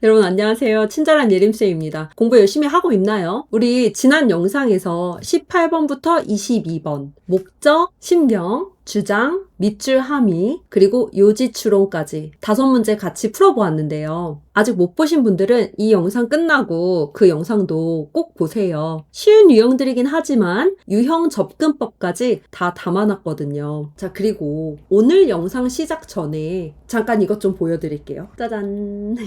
여러분 안녕하세요. 친절한 예림쌤입니다. 공부 열심히 하고 있나요? 우리 지난 영상에서 18번부터 22번 목적, 심경, 주장, 밑줄 함의, 그리고 요지 추론까지 5문제 같이 풀어보았는데요. 아직 못 보신 분들은 이 영상 끝나고 그 영상도 꼭 보세요. 쉬운 유형들이긴 하지만 유형 접근법까지 다 담아놨거든요. 자, 그리고 오늘 영상 시작 전에 잠깐 이것 좀 보여드릴게요. 짜잔!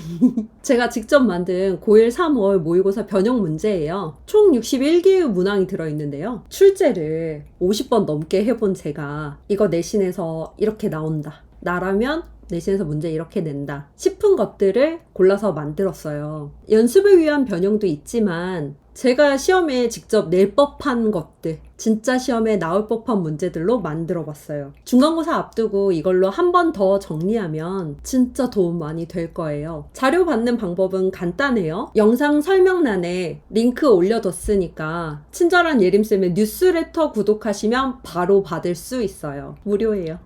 제가 직접 만든 고1 3월 모의고사 변형 문제예요. 총 61개의 문항이 들어있는데요. 출제를 50번 넘게 해본 제가 이거 내신에서 이렇게 나온다. 나라면 내신에서 문제 이렇게 낸다 싶은 것들을 골라서 만들었어요. 연습을 위한 변형도 있지만 제가 시험에 직접 낼 법한 것들, 진짜 시험에 나올 법한 문제들로 만들어 봤어요. 중간고사 앞두고 이걸로 한 번 더 정리하면 진짜 도움 많이 될 거예요. 자료 받는 방법은 간단해요. 영상 설명란에 링크 올려뒀으니까 친절한 예림쌤의 뉴스레터 구독하시면 바로 받을 수 있어요. 무료예요.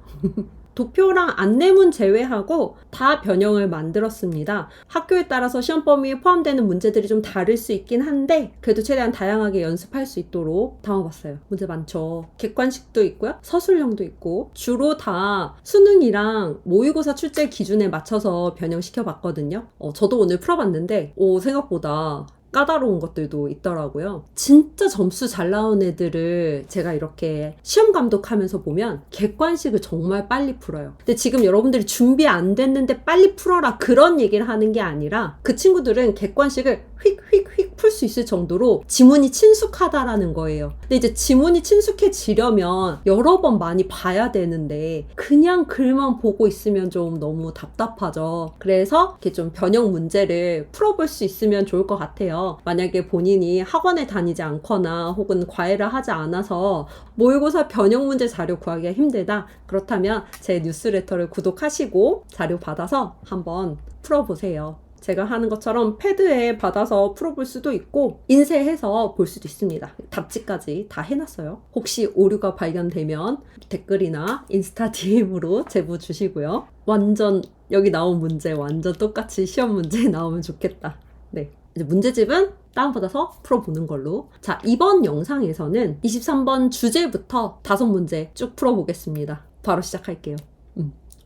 도표랑 안내문 제외하고 다 변형을 만들었습니다. 학교에 따라서 시험 범위에 포함되는 문제들이 좀 다를 수 있긴 한데 그래도 최대한 다양하게 연습할 수 있도록 담아봤어요. 문제 많죠. 객관식도 있고요. 서술형도 있고 주로 다 수능이랑 모의고사 출제 기준에 맞춰서 변형시켜봤거든요. 저도 오늘 풀어봤는데 생각보다 까다로운 것들도 있더라고요. 진짜 점수 잘 나온 애들을 제가 이렇게 시험 감독하면서 보면 객관식을 정말 빨리 풀어요. 근데 지금 여러분들이 준비 안 됐는데 빨리 풀어라 그런 얘기를 하는 게 아니라 그 친구들은 객관식을 휙휙휙 풀 수 있을 정도로 지문이 친숙하다라는 거예요. 근데 이제 지문이 친숙해지려면 여러 번 많이 봐야 되는데 그냥 글만 보고 있으면 좀 너무 답답하죠. 그래서 이렇게 좀 변형 문제를 풀어볼 수 있으면 좋을 것 같아요. 만약에 본인이 학원에 다니지 않거나 혹은 과외를 하지 않아서 모의고사 변형 문제 자료 구하기가 힘들다. 그렇다면 제 뉴스레터를 구독하시고 자료 받아서 한번 풀어보세요. 제가 하는 것처럼 패드에 받아서 풀어볼 수도 있고 인쇄해서 볼 수도 있습니다. 답지까지 다 해놨어요. 혹시 오류가 발견되면 댓글이나 인스타 DM으로 제보 주시고요. 완전 여기 나온 문제 완전 똑같이 시험 문제 나오면 좋겠다. 네, 이제 문제집은 다운받아서 풀어보는 걸로. 자, 이번 영상에서는 23번 주제부터 5문제 쭉 풀어보겠습니다. 바로 시작할게요.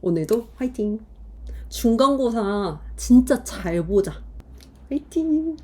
오늘도 화이팅! 중간고사 진짜 잘 보자. 화이팅!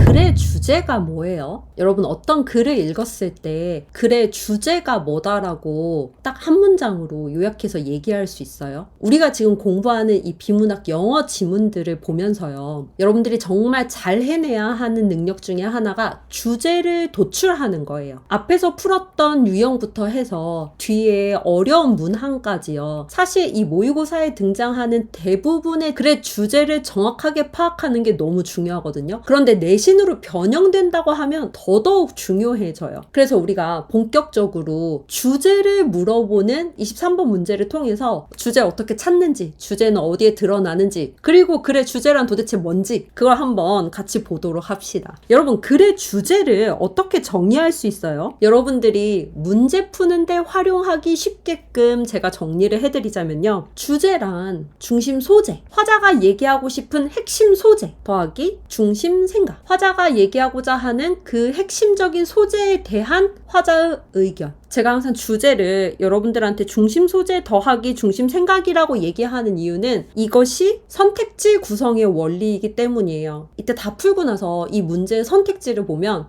글의 주제가 뭐예요? 여러분 어떤 글을 읽었을 때 글의 주제가 뭐다라고 딱 한 문장으로 요약해서 얘기할 수 있어요? 우리가 지금 공부하는 이 비문학 영어 지문들을 보면서요. 여러분들이 정말 잘 해내야 하는 능력 중에 하나가 주제를 도출하는 거예요. 앞에서 풀었던 유형부터 해서 뒤에 어려운 문항까지요. 사실 이 모의고사에 등장하는 대부분의 글의 주제를 정확하게 파악하는 게 너무 중요하거든요. 그런데 내신으로 변형된다고 하면 더더욱 중요해져요. 그래서 우리가 본격적으로 주제를 물어보는 23번 문제를 통해서 주제 어떻게 찾는지, 주제는 어디에 드러나는지, 그리고 글의 주제란 도대체 뭔지 그걸 한번 같이 보도록 합시다. 여러분, 글의 주제를 어떻게 정리할 수 있어요? 여러분들이 문제 푸는데 활용하기 쉽게끔 제가 정리를 해드리자면요. 주제란 중심 소재, 화자가 얘기하고 싶은 핵심 소재 더하기 중심 생각, 화자가 얘기하고자 하는 그 핵심적인 소재에 대한 화자의 의견. 제가 항상 주제를 여러분들한테 중심 소재 더하기 중심 생각이라고 얘기하는 이유는 이것이 선택지 구성의 원리이기 때문이에요. 이때 다 풀고 나서 이 문제의 선택지를 보면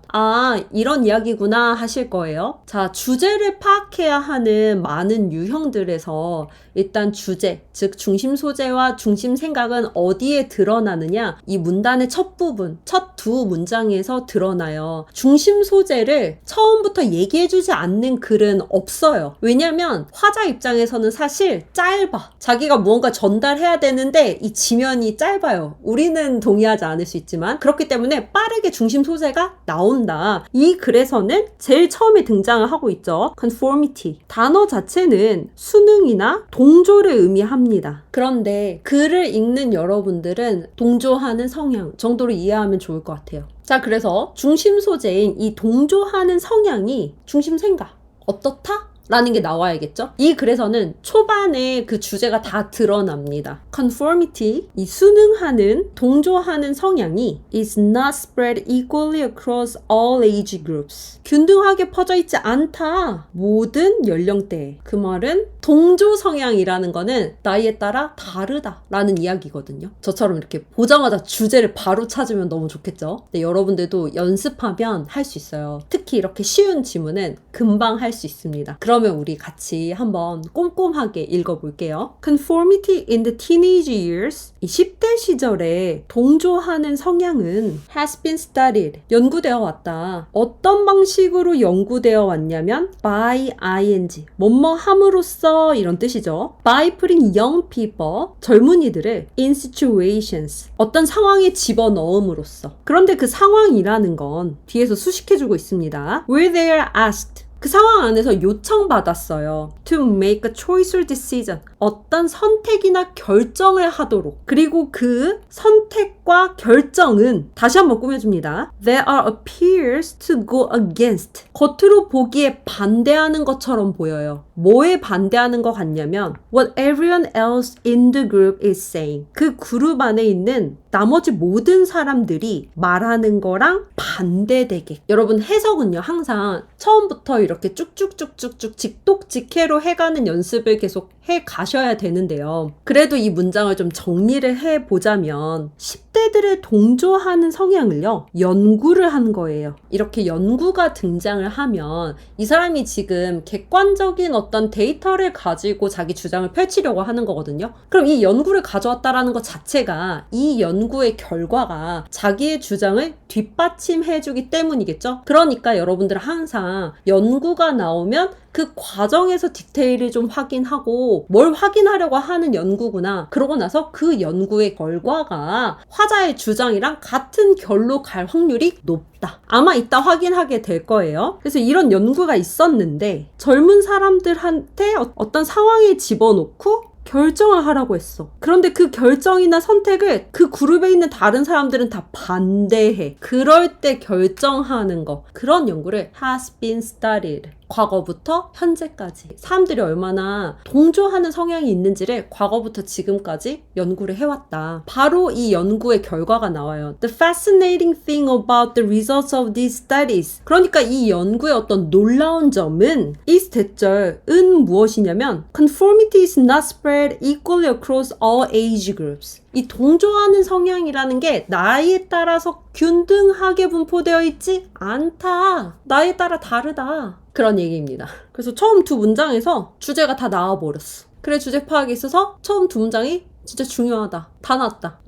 이런 이야기구나 하실 거예요. 자, 주제를 파악해야 하는 많은 유형들에서 일단 주제, 즉 중심 소재와 중심 생각은 어디에 드러나느냐? 이 문단의 첫 부분, 첫 두 문장에서 드러나요. 중심 소재를 처음부터 얘기해주지 않는 글은 없어요. 왜냐면 화자 입장에서는 사실 짧아. 자기가 무언가 전달해야 되는데 이 지면이 짧아요. 우리는 동의하지 않을 수 있지만 그렇기 때문에 빠르게 중심 소재가 나온다. 이 글에서는 제일 처음에 등장을 하고 있죠. conformity. 단어 자체는 수능이나 동조를 의미합니다. 그런데 글을 읽는 여러분들은 동조하는 성향 정도로 이해하면 좋을 것 같아요. 자, 그래서 중심 소재인 이 동조하는 성향이 중심 생각. 어떻다? 라는 게 나와야겠죠? 이 글에서는 초반에 그 주제가 다 드러납니다. Conformity, 이 순응하는, 동조하는 성향이 is not spread equally across all age groups. 균등하게 퍼져 있지 않다. 모든 연령대에. 그 말은 동조 성향이라는 거는 나이에 따라 다르다 라는 이야기거든요. 저처럼 이렇게 보자마자 주제를 바로 찾으면 너무 좋겠죠? 근데 여러분들도 연습하면 할 수 있어요. 특히 이렇게 쉬운 지문은 금방 할 수 있습니다. 그러면 우리 같이 한번 꼼꼼하게 읽어볼게요. Conformity in the teenage years, 이 10대 시절에 동조하는 성향은 has been studied, 연구되어 왔다. 어떤 방식으로 연구되어 왔냐면 by ing, 뭐뭐 함으로써 이런 뜻이죠. By putting young people, 젊은이들을 in situations, 어떤 상황에 집어넣음으로써. 그런데 그 상황이라는 건 뒤에서 수식해주고 있습니다. Where they are asked, 그 상황 안에서 요청받았어요. To make a choice or decision. 어떤 선택이나 결정을 하도록. 그리고 그 선택과 결정은 다시 한번 꾸며줍니다. There are appears to go against. 겉으로 보기에 반대하는 것처럼 보여요. 뭐에 반대하는 것 같냐면 what everyone else in the group is saying. 그 그룹 안에 있는 나머지 모든 사람들이 말하는 거랑 반대되게. 여러분 해석은요 항상 처음부터 이렇게 쭉쭉쭉쭉쭉 직독직해로 해가는 연습을 계속 해 가셔야 되는데요. 그래도 이 문장을 좀 정리를 해보자면 10대들의 동조하는 성향을요 연구를 한 거예요. 이렇게 연구가 등장을 하면 이 사람이 지금 객관적인 어떤 데이터를 가지고 자기 주장을 펼치려고 하는 거거든요. 그럼 이 연구를 가져왔다라는 것 자체가 이 연구의 결과가 자기의 주장을 뒷받침해주기 때문이겠죠. 그러니까 여러분들 항상 연구가 나오면 그 과정에서 디테일을 좀 확인하고 뭘 확인하려고 하는 연구구나. 그러고 나서 그 연구의 결과가 화자의 주장이랑 같은 결로 갈 확률이 높다. 아마 이따 확인하게 될 거예요. 그래서 이런 연구가 있었는데 젊은 사람들한테 어떤 상황에 집어넣고 결정을 하라고 했어. 그런데 그 결정이나 선택을 그 그룹에 있는 다른 사람들은 다 반대해. 그럴 때 결정하는 거. 그런 연구를 has been studied. 과거부터 현재까지 사람들이 얼마나 동조하는 성향이 있는지를 과거부터 지금까지 연구를 해왔다. 바로 이 연구의 결과가 나와요. The fascinating thing about the results of these studies. 그러니까 이 연구의 어떤 놀라운 점은 is 대절은 무엇이냐면 conformity is not spread equally across all age groups. 이 동조하는 성향이라는 게 나이에 따라서 균등하게 분포되어 있지 않다. 나이에 따라 다르다. 그런 얘기입니다. 그래서 처음 두 문장에서 주제가 다 나와버렸어. 그래 주제 파악이 있어서 처음 두 문장이 진짜 중요하다. 다 나왔다.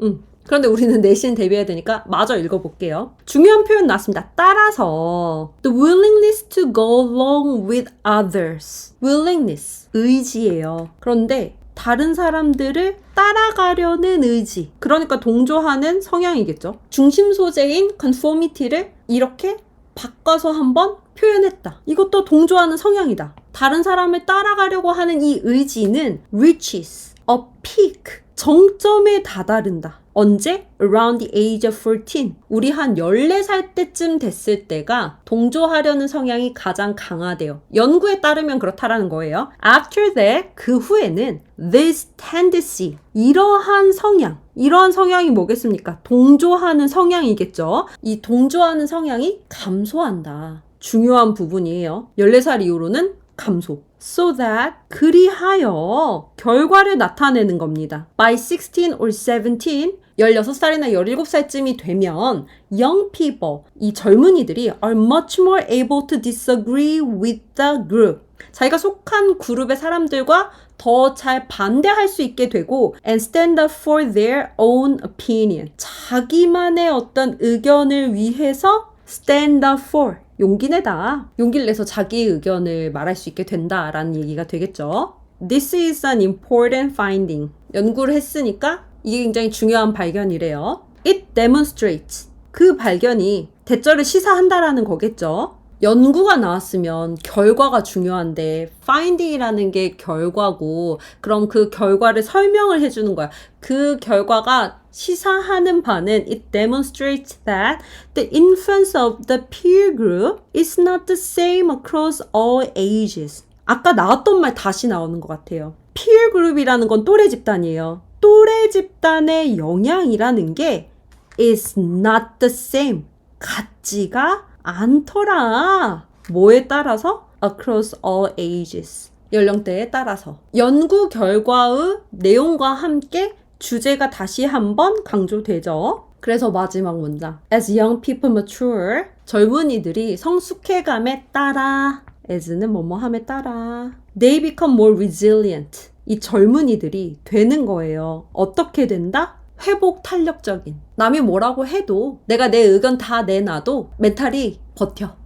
그런데 우리는 내신 대비해야 되니까 마저 읽어볼게요. 중요한 표현 나왔습니다. 따라서 the willingness to go along with others. willingness, 의지예요. 그런데 다른 사람들을 따라가려는 의지. 그러니까 동조하는 성향이겠죠. 중심 소재인 conformity를 이렇게 바꿔서 한번 표현했다. 이것도 동조하는 성향이다. 다른 사람을 따라가려고 하는 이 의지는 reaches a peak. 정점에 다다른다. 언제? Around the age of 14. 우리 한 14살 때쯤 됐을 때가 동조하려는 성향이 가장 강하대요. 연구에 따르면 그렇다라는 거예요. After that, 그 후에는 this tendency, 이러한 성향이 뭐겠습니까? 동조하는 성향이겠죠. 이 동조하는 성향이 감소한다. 중요한 부분이에요. 14살 이후로는 감소. So that, 그리하여 결과를 나타내는 겁니다. By 16 or 17, 16살이나 17살쯤이 되면 young people, 이 젊은이들이 are much more able to disagree with the group. 자기가 속한 그룹의 사람들과 더 잘 반대할 수 있게 되고 and stand up for their own opinion. 자기만의 어떤 의견을 위해서 stand up for. 용기 내다. 용기를 내서 자기의 의견을 말할 수 있게 된다라는 얘기가 되겠죠. This is an important finding. 연구를 했으니까 이게 굉장히 중요한 발견이래요. It demonstrates. 그 발견이 대절을 시사한다라는 거겠죠. 연구가 나왔으면 결과가 중요한데 finding이라는 게 결과고 그럼 그 결과를 설명을 해주는 거야. 그 결과가 시사하는 바는 it demonstrates that the influence of the peer group is not the same across all ages. 아까 나왔던 말 다시 나오는 것 같아요. peer group이라는 건 또래 집단이에요. 또래 집단의 영향이라는 게 is not the same. 같지가 않더라. 뭐에 따라서? across all ages. 연령대에 따라서. 연구 결과의 내용과 함께 주제가 다시 한번 강조되죠. 그래서 마지막 문장. As young people mature. 젊은이들이 성숙해감에 따라. as는 뭐뭐함에 따라. They become more resilient. 이 젊은이들이 되는 거예요. 어떻게 된다? 회복 탄력적인. 남이 뭐라고 해도 내가 내 의견 다 내놔도 멘탈이 버텨.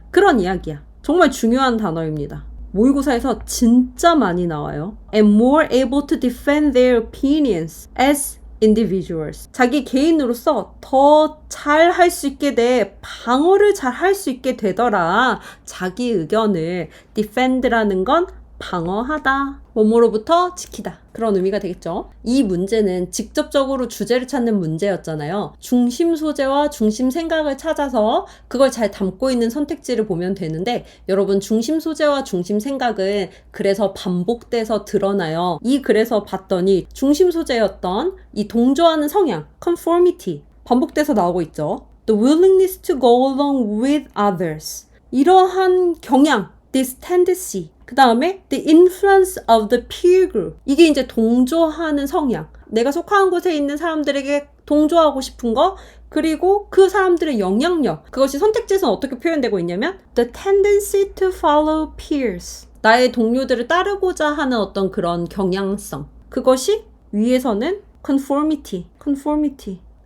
그런 이야기야. 정말 중요한 단어입니다. 모의고사에서 진짜 많이 나와요. And more able to defend their opinions as individuals. 자기 개인으로서 더 잘 할 수 있게 돼. 방어를 잘 할 수 있게 되더라. 자기 의견을 defend라는 건 방어하다. 뭐뭐로부터 지키다. 그런 의미가 되겠죠. 이 문제는 직접적으로 주제를 찾는 문제였잖아요. 중심 소재와 중심 생각을 찾아서 그걸 잘 담고 있는 선택지를 보면 되는데 여러분 중심 소재와 중심 생각은 그래서 반복돼서 드러나요. 이 글에서 봤더니 중심 소재였던 이 동조하는 성향, conformity 반복돼서 나오고 있죠. The willingness to go along with others. 이러한 경향, this tendency. 그 다음에 the influence of the peer group. 이게 이제 동조하는 성향. 내가 속한 곳에 있는 사람들에게 동조하고 싶은 거. 그리고 그 사람들의 영향력. 그것이 선택지에서는 어떻게 표현되고 있냐면 the tendency to follow peers. 나의 동료들을 따르고자 하는 어떤 그런 경향성. 그것이 위에서는 conformity.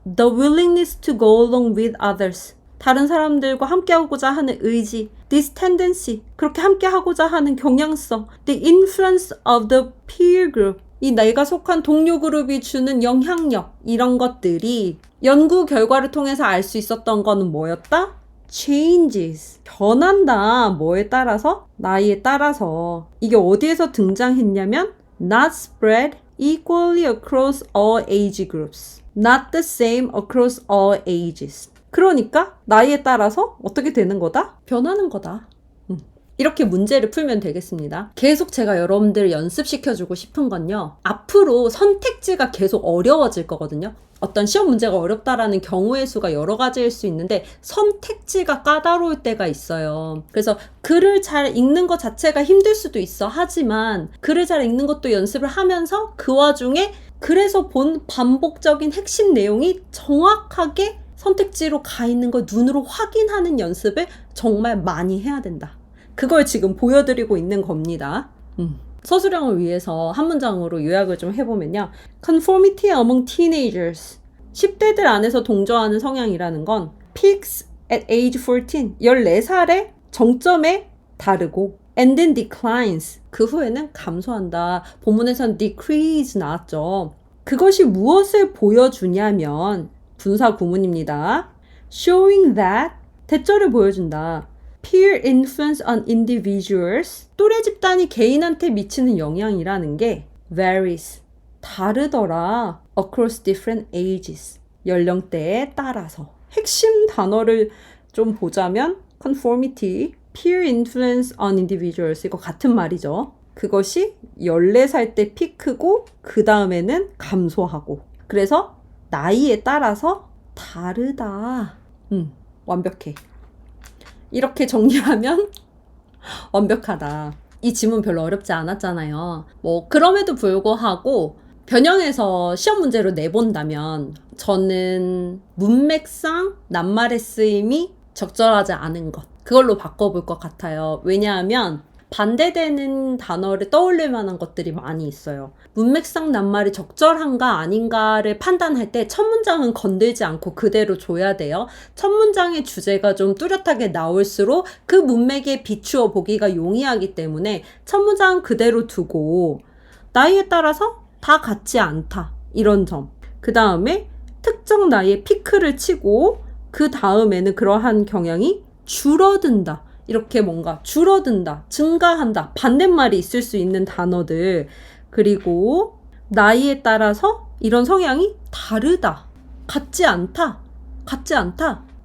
The willingness to go along with others. 다른 사람들과 함께하고자 하는 의지, this tendency, 그렇게 함께하고자 하는 경향성, the influence of the peer group, 이 내가 속한 동료 그룹이 주는 영향력, 이런 것들이 연구 결과를 통해서 알 수 있었던 거는 뭐였다? changes, 변한다. 뭐에 따라서? 나이에 따라서. 이게 어디에서 등장했냐면 not spread equally across all age groups, not the same across all ages. 그러니까 나이에 따라서 어떻게 되는 거다? 변하는 거다. 이렇게 문제를 풀면 되겠습니다. 계속 제가 여러분들을 연습시켜주고 싶은 건요. 앞으로 선택지가 계속 어려워질 거거든요. 어떤 시험 문제가 어렵다라는 경우의 수가 여러 가지일 수 있는데 선택지가 까다로울 때가 있어요. 그래서 글을 잘 읽는 것 자체가 힘들 수도 있어. 하지만 글을 잘 읽는 것도 연습을 하면서 그 와중에 글에서 본 반복적인 핵심 내용이 정확하게 선택지로 가 있는 걸 눈으로 확인하는 연습을 정말 많이 해야 된다. 그걸 지금 보여드리고 있는 겁니다. 서술형을 위해서 한 문장으로 요약을 좀 해보면요. Conformity among teenagers. 10대들 안에서 동조하는 성향이라는 건 peaks at age 14. 14살의 정점에 다르고 and then declines. 그 후에는 감소한다. 본문에서는 decrease 나왔죠. 그것이 무엇을 보여주냐면 분사 구문입니다. Showing that 대절을 보여준다. Peer influence on individuals. 또래 집단이 개인한테 미치는 영향이라는 게 varies. 다르더라. Across different ages. 연령대에 따라서. 핵심 단어를 좀 보자면 conformity, peer influence on individuals. 이거 같은 말이죠. 그것이 14살 때 피크고 그 다음에는 감소하고. 그래서 나이에 따라서 다르다. 완벽해. 이렇게 정리하면 완벽하다. 이 지문 별로 어렵지 않았잖아요. 그럼에도 불구하고 변형해서 시험 문제로 내본다면 저는 문맥상 낱말의 쓰임이 적절하지 않은 것. 그걸로 바꿔볼 것 같아요. 왜냐하면 반대되는 단어를 떠올릴 만한 것들이 많이 있어요. 문맥상 낱말이 적절한가 아닌가를 판단할 때 첫 문장은 건들지 않고 그대로 줘야 돼요. 첫 문장의 주제가 좀 뚜렷하게 나올수록 그 문맥에 비추어 보기가 용이하기 때문에 첫 문장은 그대로 두고 나이에 따라서 다 같지 않다. 이런 점. 그 다음에 특정 나이에 피크를 치고 그 다음에는 그러한 경향이 줄어든다. 이렇게 뭔가 줄어든다, 증가한다, 반대말이 있을 수 있는 단어들. 그리고 나이에 따라서 이런 성향이 다르다, 같지 않다.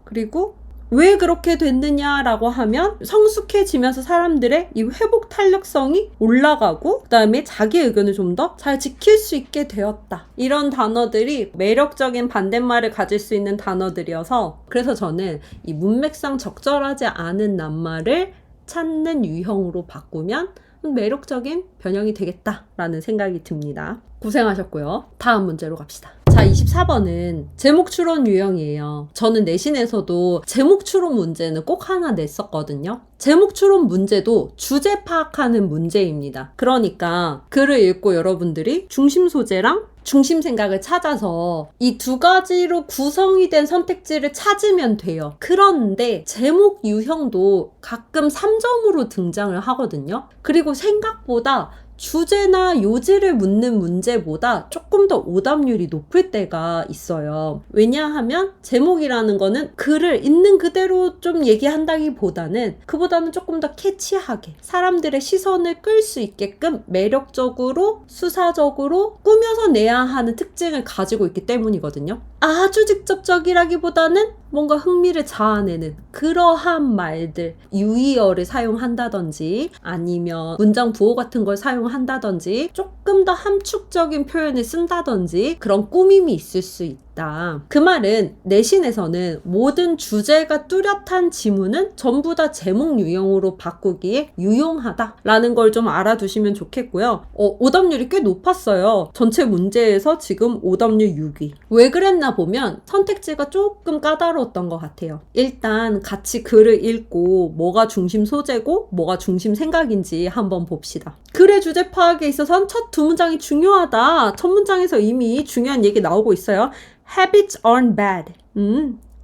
그리고 왜 그렇게 됐느냐라고 하면 성숙해지면서 사람들의 이 회복 탄력성이 올라가고 그다음에 자기 의견을 좀 더 잘 지킬 수 있게 되었다. 이런 단어들이 매력적인 반대말을 가질 수 있는 단어들이어서 그래서 저는 이 문맥상 적절하지 않은 낱말을 찾는 유형으로 바꾸면 매력적인 변형이 되겠다라는 생각이 듭니다. 고생하셨고요. 다음 문제로 갑시다. 자, 24번은 제목 추론 유형이에요. 저는 내신에서도 제목 추론 문제는 꼭 하나 냈었거든요. 제목 추론 문제도 주제 파악하는 문제입니다. 그러니까 글을 읽고 여러분들이 중심 소재랑 중심 생각을 찾아서 이 두 가지로 구성이 된 선택지를 찾으면 돼요. 그런데 제목 유형도 가끔 3점으로 등장을 하거든요. 그리고 생각보다 주제나 요지를 묻는 문제보다 조금 더 오답률이 높을 때가 있어요. 왜냐하면 제목이라는 거는 글을 있는 그대로 좀 얘기한다기보다는 그보다는 조금 더 캐치하게 사람들의 시선을 끌 수 있게끔 매력적으로 수사적으로 꾸며서 내야 하는 특징을 가지고 있기 때문이거든요. 아주 직접적이라기보다는 뭔가 흥미를 자아내는 그러한 말들, 유의어를 사용한다든지 아니면 문장 부호 같은 걸 사용한다든지 조금 더 함축적인 표현을 쓴다든지 그런 꾸밈이 있을 수 있다. 그 말은 내신에서는 모든 주제가 뚜렷한 지문은 전부 다 제목 유형으로 바꾸기에 유용하다라는 걸 좀 알아두시면 좋겠고요. 오답률이 꽤 높았어요. 전체 문제에서 지금 오답률 6위. 왜 그랬나 보면 선택지가 조금 까다로웠던 것 같아요. 일단 같이 글을 읽고 뭐가 중심 소재고 뭐가 중심 생각인지 한번 봅시다. 글의 주제 파악에 있어서는 첫 두 문장이 중요하다. 첫 문장에서 이미 중요한 얘기 나오고 있어요. Habits aren't bad.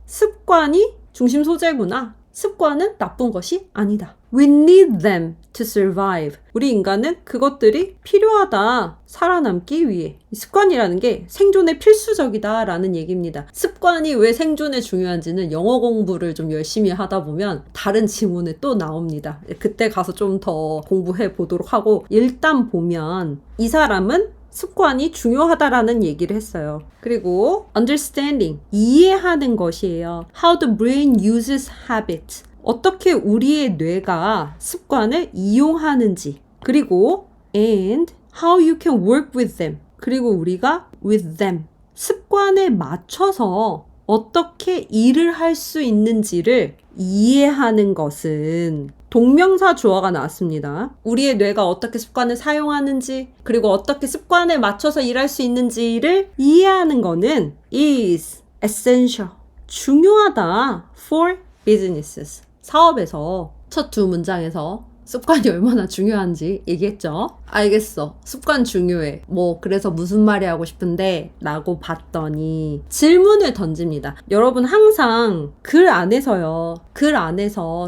습관이 중심 소재구나. 습관은 나쁜 것이 아니다. We need them to survive. 우리 인간은 그것들이 필요하다. 살아남기 위해. 습관이라는 게 생존에 필수적이다 라는 얘기입니다. 습관이 왜 생존에 중요한지는 영어 공부를 좀 열심히 하다 보면 다른 지문에 또 나옵니다. 그때 가서 좀 더 공부해 보도록 하고 일단 보면 이 사람은 습관이 중요하다라는 얘기를 했어요. 그리고 understanding, 이해하는 것이에요. How the brain uses habits. 어떻게 우리의 뇌가 습관을 이용하는지. 그리고 and how you can work with them. 그리고 우리가 with them. 습관에 맞춰서 어떻게 일을 할 수 있는지를 이해하는 것은 동명사 주어가 나왔습니다. 우리의 뇌가 어떻게 습관을 사용하는지 그리고 어떻게 습관에 맞춰서 일할 수 있는지를 이해하는 거는 is essential. 중요하다 for businesses. 사업에서 첫 두 문장에서 습관이 얼마나 중요한지 얘기했죠. 알겠어. 습관 중요해. 그래서 무슨 말이 하고 싶은데? 라고 봤더니 질문을 던집니다. 여러분 항상 글 안에서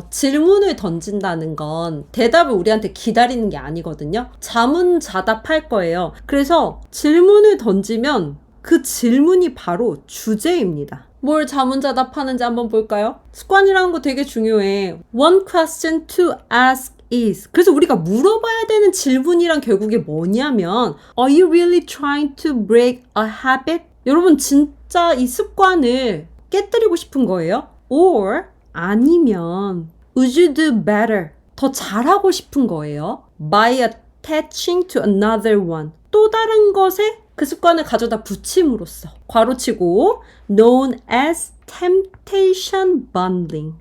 질문을 던진다는 건 대답을 우리한테 기다리는 게 아니거든요. 자문자답할 거예요. 그래서 질문을 던지면 그 질문이 바로 주제입니다. 뭘 자문자답하는지 한번 볼까요? 습관이라는 거 되게 중요해. One question to ask is. 그래서 우리가 물어봐야 되는 질문이란 결국에 뭐냐면 Are you really trying to break a habit? 여러분 진짜 이 습관을 깨뜨리고 싶은 거예요? Or 아니면 Would you do better? 더 잘하고 싶은 거예요? By attaching to another one. 또 다른 것에 그 습관을 가져다 붙임으로써 괄호치고 known as temptation bundling.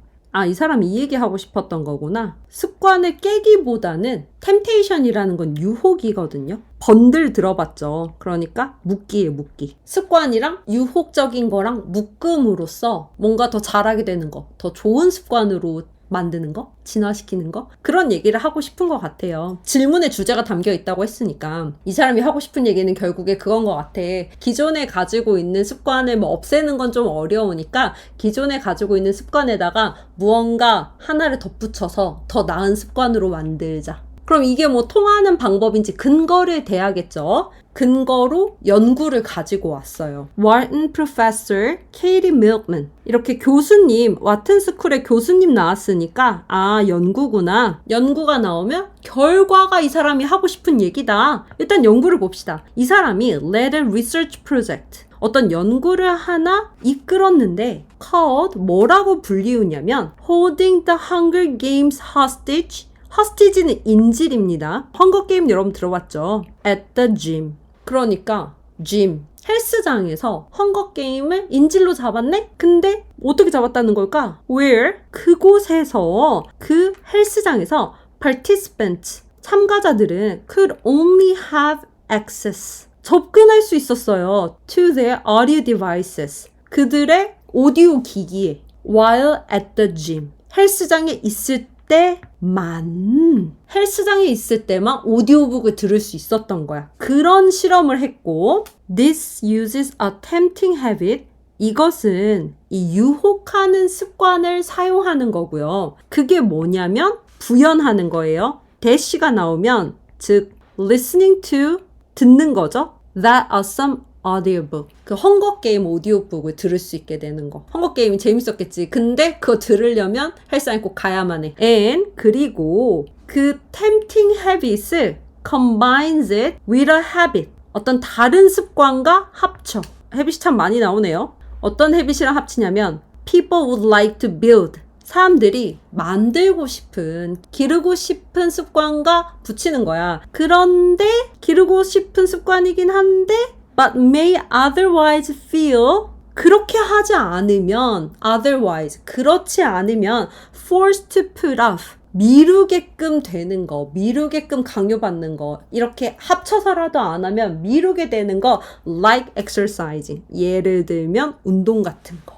이 사람이 이 얘기하고 싶었던 거구나. 습관을 깨기보다는 temptation이라는 건 유혹이거든요. 번들 들어봤죠. 그러니까 묶기예요, 묶기. 습관이랑 유혹적인 거랑 묶음으로써 뭔가 더 잘하게 되는 거, 더 좋은 습관으로 만드는 거? 진화시키는 거? 그런 얘기를 하고 싶은 것 같아요. 질문에 주제가 담겨 있다고 했으니까 이 사람이 하고 싶은 얘기는 결국에 그건 것 같아. 기존에 가지고 있는 습관을 없애는 건 좀 어려우니까 기존에 가지고 있는 습관에다가 무언가 하나를 덧붙여서 더 나은 습관으로 만들자. 그럼 이게 통하는 방법인지 근거를 대야겠죠. 근거로 연구를 가지고 왔어요. Wharton Professor Katie Milkman. 이렇게 교수님, 왓튼 스쿨의 교수님 나왔으니까 연구구나. 연구가 나오면 결과가 이 사람이 하고 싶은 얘기다. 일단 연구를 봅시다. 이 사람이 led a research project. 어떤 연구를 하나 이끌었는데 called 뭐라고 불리우냐면 holding the Hunger Games hostage. hostage는 인질입니다. 헝거게임 여러분 들어봤죠? at the gym. 그러니까 gym, 헬스장에서 헝거게임을 인질로 잡았네? 근데 어떻게 잡았다는 걸까? where? 그곳에서 그 헬스장에서 participants, 참가자들은 could only have access. 접근할 수 있었어요. to their audio devices. 그들의 오디오 기기에 while at the gym. 헬스장에 있을 때만 헬스장에 있을 때만 오디오북을 들을 수 있었던 거야. 그런 실험을 했고 This uses a tempting habit. 이것은 이 유혹하는 습관을 사용하는 거고요. 그게 뭐냐면 부연하는 거예요. 대시가 나오면 즉 listening to 듣는 거죠. That awesome audiobook. 그 헝거게임 오디오북을 들을 수 있게 되는 거. 헝거게임이 재밌었겠지. 근데 그거 들으려면 헬스장에 꼭 가야만 해. And 그리고 그 tempting habits을 combines it with a habit. 어떤 다른 습관과 합쳐. habit이 참 많이 나오네요. 어떤 habit이랑 합치냐면 people would like to build. 사람들이 만들고 싶은, 기르고 싶은 습관과 붙이는 거야. 그런데 기르고 싶은 습관이긴 한데 but may otherwise feel 그렇게 하지 않으면 otherwise 그렇지 않으면 forced to put off 미루게끔 되는 거, 미루게끔 강요받는 거 이렇게 합쳐서라도 안 하면 미루게 되는 거 like exercising 예를 들면 운동 같은 거.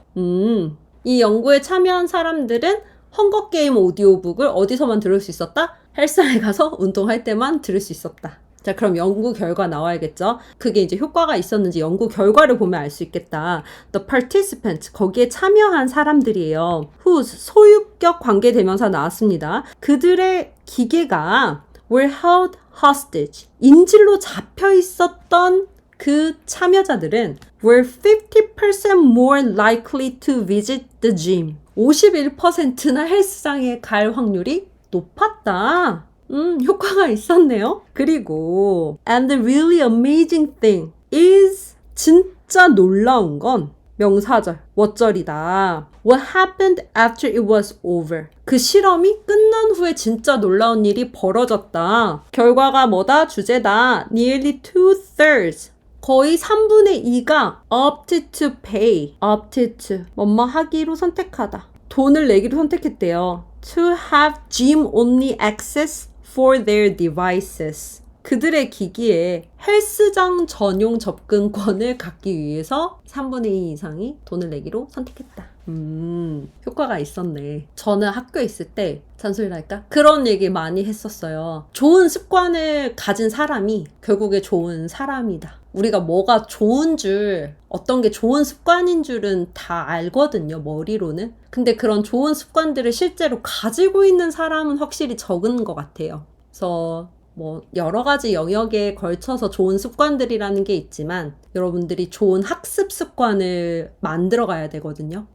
이 연구에 참여한 사람들은 헝거게임 오디오북을 어디서만 들을 수 있었다? 헬스장에 가서 운동할 때만 들을 수 있었다. 자, 그럼 연구 결과 나와야겠죠? 그게 이제 효과가 있었는지 연구 결과를 보면 알 수 있겠다. The participants, 거기에 참여한 사람들이에요. whose, 소유격 관계대명사 나왔습니다. 그들의 기계가 were held hostage, 인질로 잡혀 있었던 그 참여자들은 were 50% more likely to visit the gym. 51%나 헬스장에 갈 확률이 높았다. 효과가 있었네요. 그리고 and the really amazing thing is 진짜 놀라운 건 명사절, what절이다. What happened after it was over. 그 실험이 끝난 후에 진짜 놀라운 일이 벌어졌다. 결과가 뭐다? 주제다. Nearly 2/3. 거의 3분의 2가 opted to pay. opted to. 뭐뭐 하기로 선택하다. 돈을 내기로 선택했대요. To have gym only access for their devices. 그들의 기기에 헬스장 전용 접근권을 갖기 위해서 3분의 2 이상이 돈을 내기로 선택했다. 효과가 있었네. 저는 학교에 있을 때 잔소리랄까? 그런 얘기 많이 했었어요. 좋은 습관을 가진 사람이 결국에 좋은 사람이다. 우리가 뭐가 좋은 줄, 어떤 게 좋은 습관인 줄은 다 알거든요, 머리로는. 근데 그런 좋은 습관들을 실제로 가지고 있는 사람은 확실히 적은 것 같아요. 그래서 뭐 여러 가지 영역에 걸쳐서 좋은 습관들이라는 게 있지만 여러분들이 좋은 학습 습관을 만들어 가야 되거든요.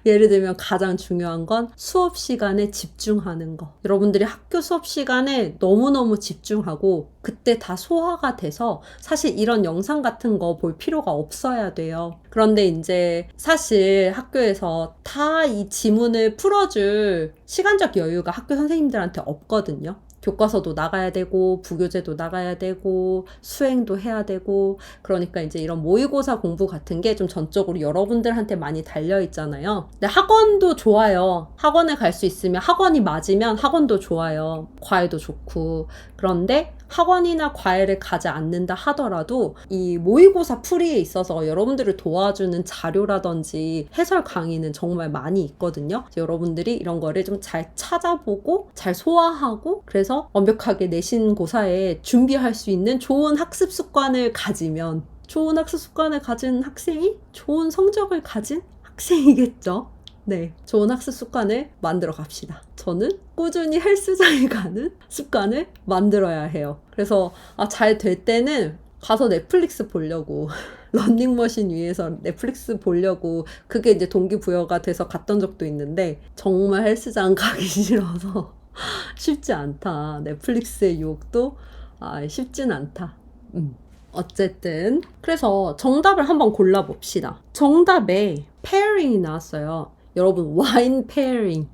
예를 들면 가장 중요한 건 수업 시간에 집중하는 거. 여러분들이 학교 수업 시간에 너무너무 집중하고 그때 다 소화가 돼서 사실 이런 영상 같은 거 볼 필요가 없어야 돼요. 그런데 이제 사실 학교에서 다 이 지문을 풀어줄 시간적 여유가 학교 선생님들한테 없거든요. 교과서도 나가야 되고 부교재도 나가야 되고 수행도 해야 되고 그러니까 이제 이런 모의고사 공부 같은 게 좀 전적으로 여러분들한테 많이 달려 있잖아요. 근데 학원도 좋아요. 학원에 갈 수 있으면 학원이 맞으면 학원도 좋아요. 과외도 좋고. 그런데 학원이나 과외를 가지 않는다 하더라도 이 모의고사 풀이에 있어서 여러분들을 도와주는 자료라든지 해설 강의는 정말 많이 있거든요. 여러분들이 이런 거를 좀 잘 찾아보고 잘 소화하고 그래서 완벽하게 내신 고사에 준비할 수 있는 좋은 학습 습관을 가지면 좋은 학습 습관을 가진 학생이 좋은 성적을 가진 학생이겠죠. 네, 좋은 학습 습관을 만들어 갑시다. 저는 꾸준히 헬스장에 가는 습관을 만들어야 해요. 그래서 잘 될 때는 가서 넷플릭스 보려고 러닝머신 위에서 넷플릭스 보려고 그게 이제 동기부여가 돼서 갔던 적도 있는데 정말 헬스장 가기 싫어서 쉽지 않다. 넷플릭스의 유혹도 쉽진 않다. 어쨌든 그래서 정답을 한번 골라봅시다. 정답에 페어링이 나왔어요. 여러분 와인 페어링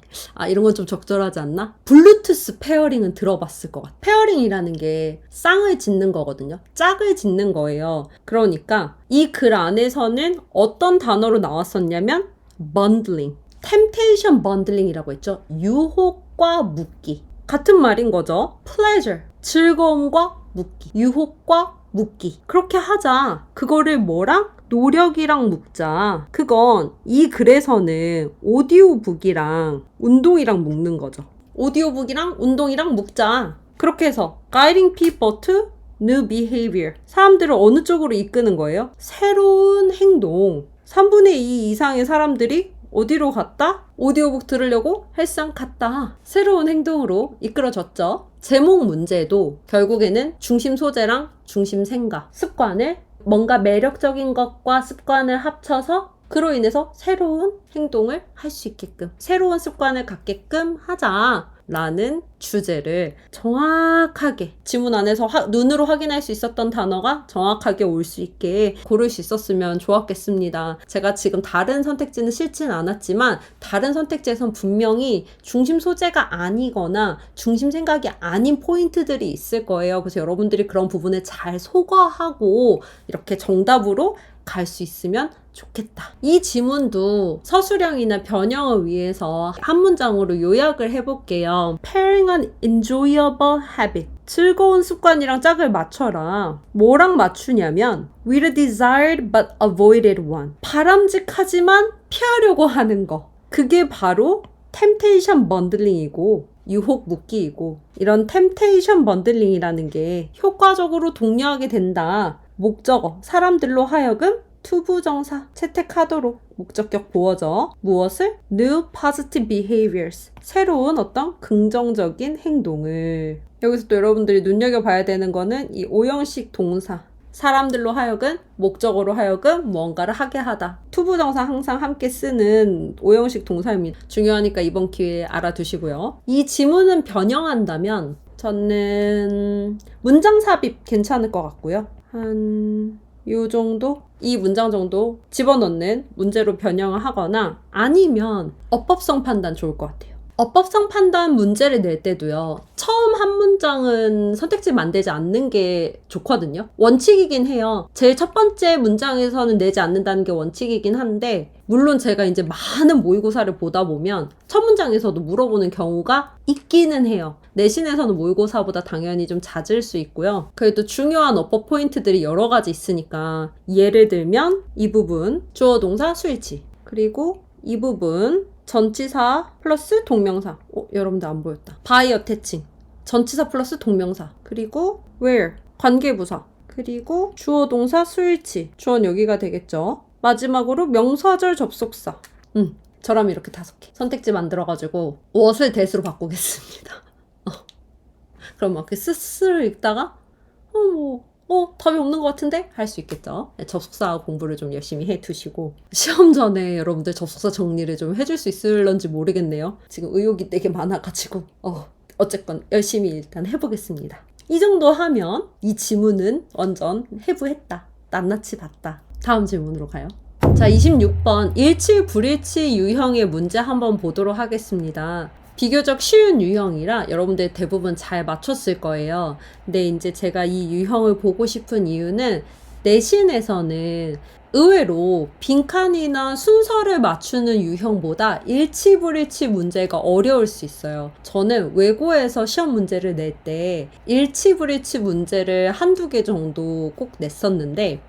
이런 건 좀 적절하지 않나? 블루투스 페어링은 들어봤을 것 같아. 페어링이라는 게 쌍을 짓는 거거든요. 짝을 짓는 거예요. 그러니까 이 글 안에서는 어떤 단어로 나왔었냐면 bundling, temptation bundling이라고 했죠. 유혹과 묶기. 같은 말인 거죠. pleasure, 즐거움과 묶기. 유혹과 묶기. 그렇게 하자. 그거를 뭐랑? 노력이랑 묶자. 그건 이 글에서는 오디오북이랑 운동이랑 묶는 거죠. 오디오북이랑 운동이랑 묶자. 그렇게 해서 guiding people to new behavior. 사람들을 어느 쪽으로 이끄는 거예요? 새로운 행동. 3분의 2 이상의 사람들이 어디로 갔다? 오디오북 들으려고 헬스장 갔다. 새로운 행동으로 이끌어졌죠. 제목 문제도 결국에는 중심 소재랑 중심 생각, 습관을 뭔가 매력적인 것과 습관을 합쳐서 그로 인해서 새로운 행동을 할 수 있게끔, 새로운 습관을 갖게끔 하자라는 주제를 정확하게 지문 안에서 눈으로 확인할 수 있었던 단어가 정확하게 올 수 있게 고를 수 있었으면 좋았겠습니다. 제가 지금 다른 선택지는 싫진 않았지만 다른 선택지에선 분명히 중심 소재가 아니거나 중심 생각이 아닌 포인트들이 있을 거예요. 그래서 여러분들이 그런 부분을 잘 소거하고 이렇게 정답으로 갈 수 있으면 좋겠다. 이 지문도 서술형이나 변형을 위해서 한 문장으로 요약을 해볼게요. Pairing an enjoyable habit. 즐거운 습관이랑 짝을 맞춰라. 뭐랑 맞추냐면 with a desired but avoided one. 바람직하지만 피하려고 하는 거. 그게 바로 temptation bundling이고 유혹 묶기이고, 이런 temptation bundling이라는 게 효과적으로 독려하게 된다. 목적어, 사람들로 하여금 투부정사 채택하도록 목적격 보어져. 무엇을? New positive behaviors. 새로운 어떤 긍정적인 행동을. 여기서 또 여러분들이 눈여겨봐야 되는 거는 이 오형식 동사. 사람들로 하여금, 목적어로 하여금 무언가를 하게 하다. 투부정사 항상 함께 쓰는 오형식 동사입니다. 중요하니까 이번 기회에 알아두시고요. 이 지문은 변형한다면 저는 문장 삽입 괜찮을 것 같고요. 한 요 정도? 이 문장 정도 집어넣는 문제로 변형을 하거나 아니면 어법성 판단 좋을 것 같아요. 어법성 판단 문제를 낼 때도요. 처음 한 문장은 선택지 만들지 않는 게 좋거든요. 원칙이긴 해요. 제일 첫 번째 문장에서는 내지 않는다는 게 원칙이긴 한데 물론 제가 이제 많은 모의고사를 보다 보면 첫 문장에서도 물어보는 경우가 있기는 해요. 내신에서는 모의고사보다 당연히 좀 잦을 수 있고요. 그래도 중요한 어법 포인트들이 여러 가지 있으니까 예를 들면 이 부분 주어 동사 수일치, 그리고 이 부분 전치사 플러스 동명사. 여러분들 안 보였다. by attaching. 전치사 플러스 동명사. 그리고 where. 관계부사. 그리고 주어 동사 수일치. 주어는 여기가 되겠죠. 마지막으로 명사절 접속사. 저라면 이렇게 5개. 선택지 만들어가지고 what을 that으로 바꾸겠습니다. 그럼 막 이렇게 스스로 읽다가 답이 없는 것 같은데? 할 수 있겠죠. 접속사 공부를 좀 열심히 해두시고 시험 전에 여러분들 접속사 정리를 좀 해줄 수 있을런지 모르겠네요. 지금 의욕이 되게 많아가지고 어쨌건 열심히 일단 해보겠습니다. 이 정도 하면 이 지문은 완전 해부했다. 낱낱이 봤다. 다음 질문으로 가요. 자, 26번 일치 불일치 유형의 문제 한번 보도록 하겠습니다. 비교적 쉬운 유형이라 여러분들 대부분 잘 맞췄을 거예요. 근데 이제 제가 이 유형을 보고 싶은 이유는 내신에서는 의외로 빈칸이나 순서를 맞추는 유형보다 일치불일치 문제가 어려울 수 있어요. 저는 외고에서 시험 문제를 낼 때 일치불일치 문제를 한두 개 정도 꼭 냈었는데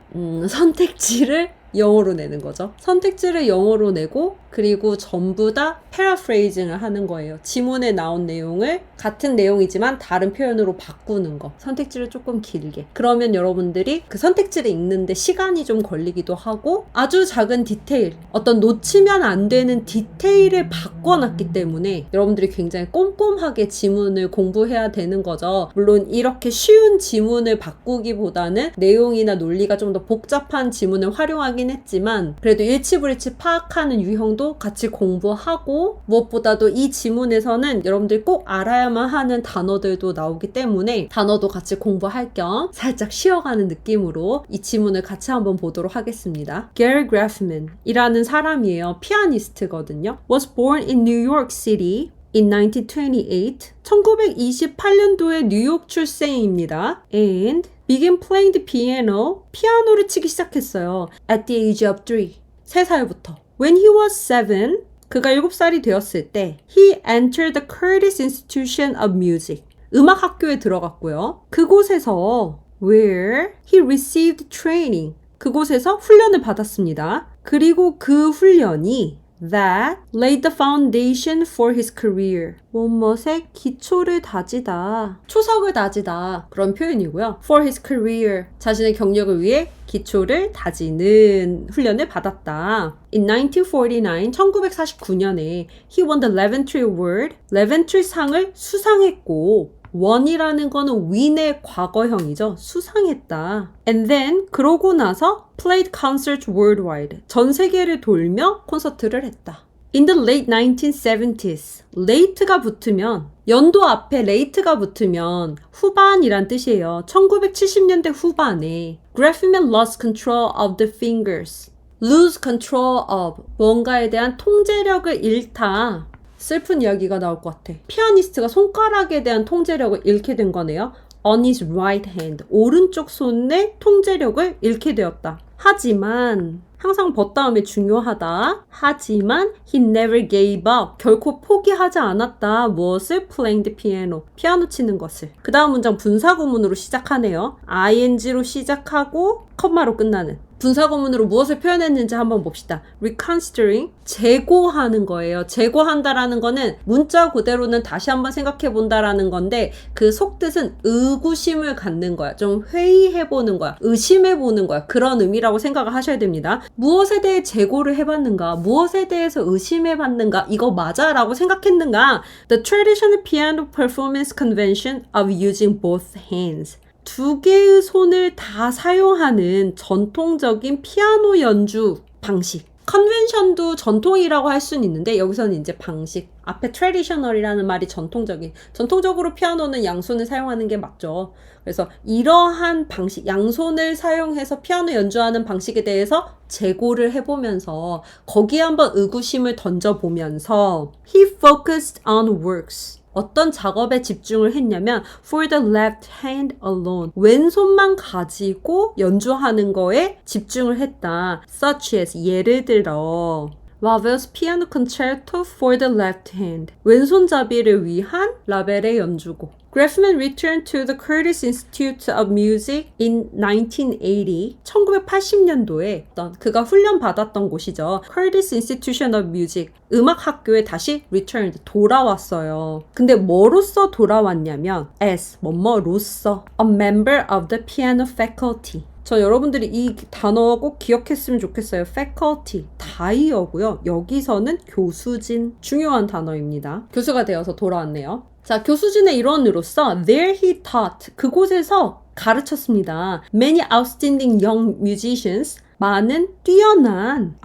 선택지를 영어로 내는 거죠. 선택지를 영어로 내고 그리고 전부 다 패러프레이징을 하는 거예요. 지문에 나온 내용을 같은 내용이지만 다른 표현으로 바꾸는 거. 선택지를 조금 길게. 그러면 여러분들이 그 선택지를 읽는데 시간이 좀 걸리기도 하고 아주 작은 디테일, 어떤 놓치면 안 되는 디테일을 바꿔놨기 때문에 여러분들이 굉장히 꼼꼼하게 지문을 공부해야 되는 거죠. 물론 이렇게 쉬운 지문을 바꾸기보다는 내용이나 논리가 좀 더 복잡한 지문을 활용하긴 했지만 그래도 일치불일치 파악하는 유형도 단어도 같이 공부하고 무엇보다도 이 지문에서는 여러분들이 꼭 알아야만 하는 단어들도 나오기 때문에 단어도 같이 공부할 겸 살짝 쉬어가는 느낌으로 이 지문을 같이 한번 보도록 하겠습니다. Gary Graffman 이라는 사람이에요. 피아니스트거든요. Was born in New York City in 1928. 1928년도에 뉴욕 출생입니다. And began playing the piano. 피아노를 치기 시작했어요. At the age of 3살부터. When he was 7, 그가 7살이 되었을 때 he entered the Curtis Institution of Music. 음악 학교에 들어갔고요. 그곳에서 where he received training. 그곳에서 훈련을 받았습니다. 그리고 그 훈련이 that laid the foundation for his career. 무엇의 기초를 다지다. 초석을 다지다. 그런 표현이고요. For his career. 자신의 경력을 위해 기초를 다지는 훈련을 받았다. In 1949, 1949년에 he won the Leventree Award. 레벤트리 상을 수상했고 won이라는 거는 win의 과거형이죠. 수상했다. And then 그러고 나서 played concerts worldwide. 전 세계를 돌며 콘서트를 했다. In the late 1970s, late가 붙으면 연도 앞에 late가 붙으면 후반이란 뜻이에요. 1970년대 후반에 Graffman lost control of the fingers. lose control of 뭔가에 대한 통제력을 잃다. 슬픈 이야기가 나올 것 같아. 피아니스트가 손가락에 대한 통제력을 잃게 된 거네요. On his right hand. 오른쪽 손의 통제력을 잃게 되었다. 하지만 항상 벗다음에 중요하다. 하지만 he never gave up. 결코 포기하지 않았다. 무엇을? Playing the piano. 피아노 치는 것을. 그 다음 문장 분사구문으로 시작하네요. ing로 시작하고 컴마로 끝나는. 분사구문으로 무엇을 표현했는지 한번 봅시다. reconsidering, 재고하는 거예요. 재고한다라는 거는 문자 그대로는 다시 한번 생각해 본다라는 건데 그 속뜻은 의구심을 갖는 거야. 좀 회의해 보는 거야. 의심해 보는 거야. 그런 의미라고 생각을 하셔야 됩니다. 무엇에 대해 재고를 해봤는가? 무엇에 대해서 의심해 봤는가? 이거 맞아? 라고 생각했는가? The traditional piano performance convention of using both hands. 두 개의 손을 다 사용하는 전통적인 피아노 연주 방식. 컨벤션도 전통이라고 할 수는 있는데 여기서는 이제 방식. 앞에 traditional이라는 말이 전통적으로 피아노는 양손을 사용하는 게 맞죠. 그래서 이러한 방식, 양손을 사용해서 피아노 연주하는 방식에 대해서 재고를 해보면서 거기에 한번 의구심을 던져보면서 he focused on works. 어떤 작업에 집중을 했냐면 for the left hand alone. 왼손만 가지고 연주하는 거에 집중을 했다. Such as 예를 들어 Ravel's Piano Concerto for the Left Hand. 왼손잡이를 위한 라벨의 연주곡. Graffman returned to the Curtis Institute of Music in 1980. 1980년도에 그가 훈련받았던 곳이죠. Curtis Institution of Music. 음악학교에 다시 returned, 돌아왔어요. 근데 뭐로써 돌아왔냐면 as, 뭐뭐로써 a member of the piano faculty. 저 여러분들이 이 단어 꼭 기억했으면 좋겠어요. faculty, 다이어고요. 여기서는 교수진, 중요한 단어입니다. 교수가 되어서 돌아왔네요. 자, 교수진의 일원으로서 there he taught, 그곳에서 가르쳤습니다. Many outstanding young musicians, 많은 뛰어난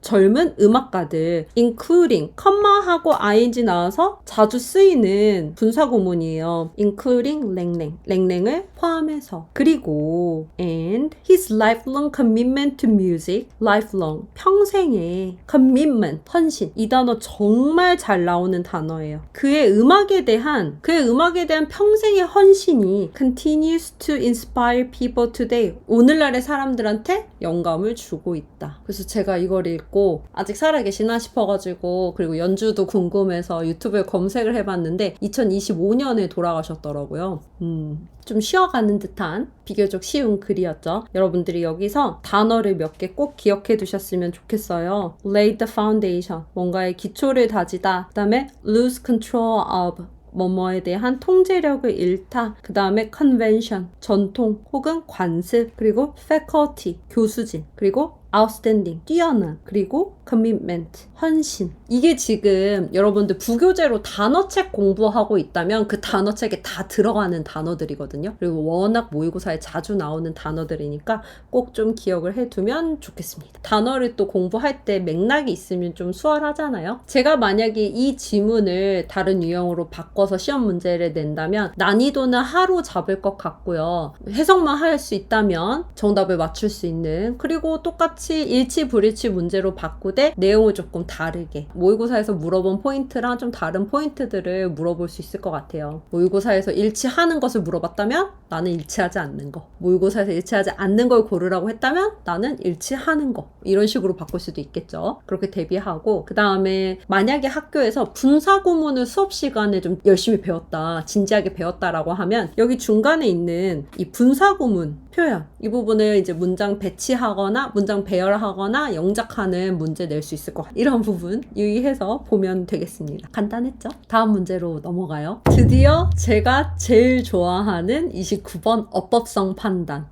젊은 음악가들 including, 컴마하고 ing 나와서 자주 쓰이는 분사구문이에요. including 랭랭을 포함해서. 그리고 and his lifelong commitment to music, lifelong, 평생의 commitment, 헌신. 이 단어 정말 잘 나오는 단어예요. 그의 음악에 대한 평생의 헌신이 continues to inspire people today. 오늘날의 사람들한테 영감을 주고 있다. 그래서 제가 이걸 읽고 아직 살아계시나 싶어가지고, 그리고 연주도 궁금해서 유튜브에 검색을 해봤는데 2025년에 돌아가셨더라고요. 좀 쉬어가는 듯한 비교적 쉬운 글이었죠. 여러분들이 여기서 단어를 몇 개 꼭 기억해 두셨으면 좋겠어요. Lay the foundation, 뭔가의 기초를 다지다. 그 다음에 lose control of, 뭐뭐에 대한 통제력을 잃다. 그 다음에 convention, 전통 혹은 관습. 그리고 faculty, 교수진. 그리고 outstanding, 뛰어난, 그리고 commitment, 헌신. 이게 지금 여러분들 부교재로 단어책 공부하고 있다면 그 단어책에 다 들어가는 단어들이거든요. 그리고 워낙 모의고사에 자주 나오는 단어들이니까 꼭 좀 기억을 해두면 좋겠습니다. 단어를 또 공부할 때 맥락이 있으면 좀 수월하잖아요. 제가 만약에 이 지문을 다른 유형으로 바꿔서 시험 문제를 낸다면 난이도는 하루 잡을 것 같고요. 해석만 할 수 있다면 정답을 맞출 수 있는, 그리고 똑같이 일치 불일치 문제로 바꾸되 내용을 조금 다르게 모의고사에서 물어본 포인트랑 좀 다른 포인트들을 물어볼 수 있을 것 같아요. 모의고사에서 일치하는 것을 물어봤다면 나는 일치하지 않는 거, 모의고사에서 일치하지 않는 걸 고르라고 했다면 나는 일치하는 거, 이런 식으로 바꿀 수도 있겠죠. 그렇게 대비하고, 그 다음에 만약에 학교에서 분사구문을 수업 시간에 좀 열심히 배웠다, 진지하게 배웠다라고 하면 여기 중간에 있는 이 분사구문 표현, 이 부분을 이제 문장 배치하거나 문장 배열하거나 영작하는 문제 낼 수 있을 것 같아요. 이런 부분 유의해서 보면 되겠습니다. 간단했죠? 다음 문제로 넘어가요. 드디어 제가 제일 좋아하는 29번 어법성 판단.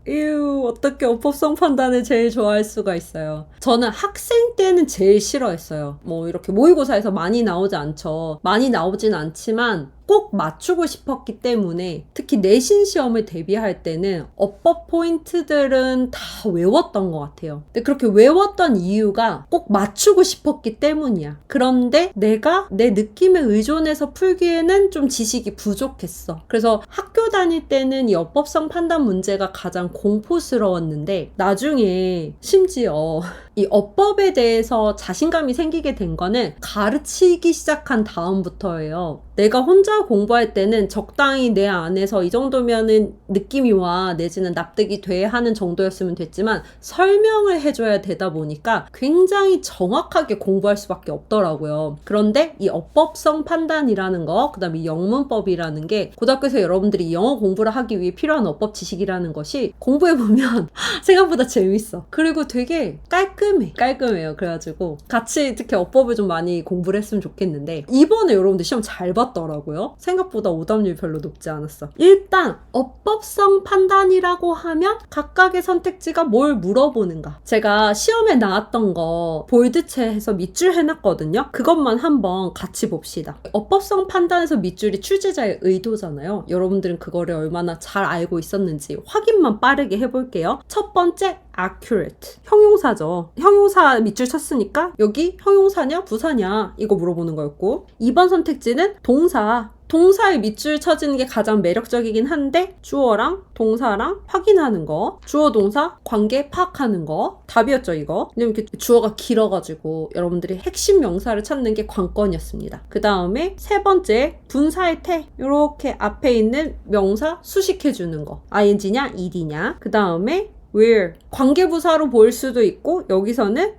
어떻게 어법성 판단을 제일 좋아할 수가 있어요. 저는 학생 때는 제일 싫어했어요. 뭐 이렇게 모의고사에서 많이 나오지 않죠. 많이 나오진 않지만 꼭 맞추고 싶었기 때문에, 특히 내신 시험을 대비할 때는 어법 포인트들은 다 외웠던 것 같아요. 근데 그렇게 외웠던 이유가 꼭 맞추고 싶었기 때문이야. 그런데 내가 내 느낌에 의존해서 풀기에는 좀 지식이 부족했어. 그래서 학교 다닐 때는 이 어법성 판단 문제가 가장 공포스러웠는데, 나중에 심지어 이 어법에 대해서 자신감이 생기게 된 거는 가르치기 시작한 다음부터예요. 내가 혼자 공부할 때는 적당히 내 안에서 이 정도면은 느낌이 와, 내지는 납득이 돼 하는 정도였으면 됐지만, 설명을 해줘야 되다 보니까 굉장히 정확하게 공부할 수밖에 없더라고요. 그런데 이 어법성 판단이라는 거, 그 다음에 이 영문법이라는 게 고등학교에서 여러분들이 영어 공부를 하기 위해 필요한 어법 지식이라는 것이 공부해보면 생각보다 재밌어. 그리고 되게 깔끔해요. 그래가지고 같이 특히 어법을 좀 많이 공부를 했으면 좋겠는데, 이번에 여러분들 시험 잘 봤더라고요. 생각보다 오답률 별로 높지 않았어. 일단 어법성 판단이라고 하면 각각의 선택지가 뭘 물어보는가. 제가 시험에 나왔던 거 볼드체해서 밑줄 해놨거든요. 그것만 한번 같이 봅시다. 어법성 판단에서 밑줄이 출제자의 의도잖아요. 여러분들은 그거를 얼마나 잘 알고 있었는지 확인만 빠르게 해볼게요. 첫 번째, accurate. 형용사죠. 형용사 밑줄 쳤으니까 여기 형용사냐 부사냐 이거 물어보는 거였고, 2번 선택지는 동사의 밑줄 쳐지는 게 가장 매력적이긴 한데, 주어랑 동사랑 확인하는 거, 주어 동사 관계 파악하는 거 답이었죠. 이거. 왜냐면 이렇게 주어가 길어가지고 여러분들이 핵심 명사를 찾는 게 관건이었습니다. 그 다음에 세 번째, 분사의 태, 이렇게 앞에 있는 명사 수식해주는 거, ing냐 ed냐. 그 다음에 where, 관계부사로 보일 수도 있고, 여기서는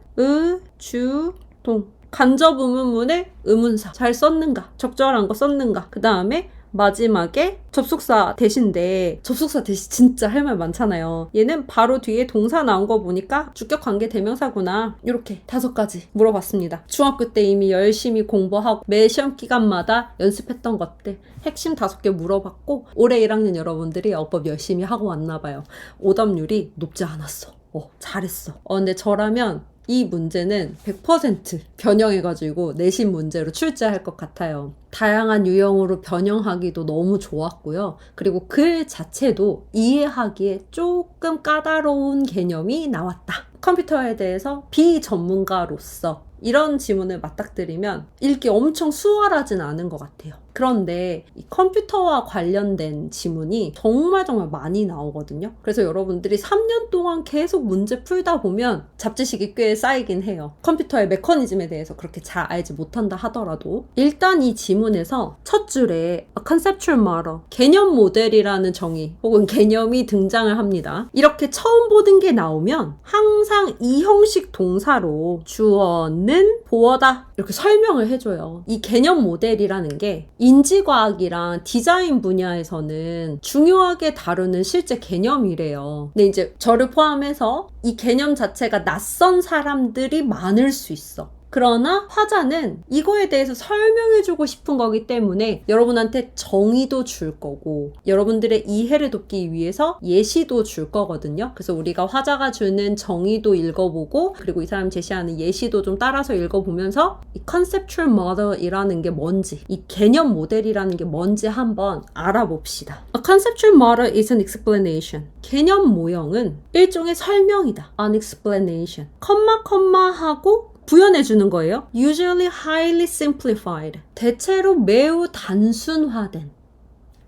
주, 동, 간접 의문문에 의문사 잘 썼는가, 적절한 거 썼는가. 그 다음에 마지막에 접속사 대신데, 접속사 대신 진짜 할 말 많잖아요. 얘는 바로 뒤에 동사 나온 거 보니까 주격 관계 대명사구나. 이렇게 5가지 물어봤습니다. 중학교 때 이미 열심히 공부하고 매 시험 기간마다 연습했던 것들 핵심 5개 물어봤고, 올해 1학년 여러분들이 어법 열심히 하고 왔나 봐요. 오답률이 높지 않았어. 잘했어. 근데 저라면 이 문제는 100% 변형해가지고 내신 문제로 출제할 것 같아요. 다양한 유형으로 변형하기도 너무 좋았고요. 그리고 글 자체도 이해하기에 조금 까다로운 개념이 나왔다. 컴퓨터에 대해서 비전문가로서 이런 지문을 맞닥뜨리면 읽기 엄청 수월하진 않은 것 같아요. 그런데 이 컴퓨터와 관련된 지문이 정말 많이 나오거든요. 그래서 여러분들이 3년 동안 계속 문제 풀다 보면 잡지식이 꽤 쌓이긴 해요. 컴퓨터의 메커니즘에 대해서 그렇게 잘 알지 못한다 하더라도. 일단 이 지문에서 첫 줄에 conceptual model, 개념 모델이라는 정의 혹은 개념이 등장을 합니다. 이렇게 처음 보는 게 나오면 항상 이 형식 동사로 주어는 보어다 이렇게 설명을 해줘요. 이 개념 모델이라는 게 인지과학이랑 디자인 분야에서는 중요하게 다루는 실제 개념이래요. 근데 이제 저를 포함해서 이 개념 자체가 낯선 사람들이 많을 수 있어. 그러나 화자는 이거에 대해서 설명해주고 싶은 거기 때문에 여러분한테 정의도 줄 거고 여러분들의 이해를 돕기 위해서 예시도 줄 거거든요. 그래서 우리가 화자가 주는 정의도 읽어보고 그리고 이 사람 제시하는 예시도 좀 따라서 읽어보면서 이 conceptual model이라는 게 뭔지, 이 개념 모델이라는 게 뭔지 한번 알아봅시다. A conceptual model is an explanation. 개념 모형은 일종의 설명이다. An explanation. 컴마 하고 부연해 주는 거예요. Usually highly simplified. 대체로 매우 단순화된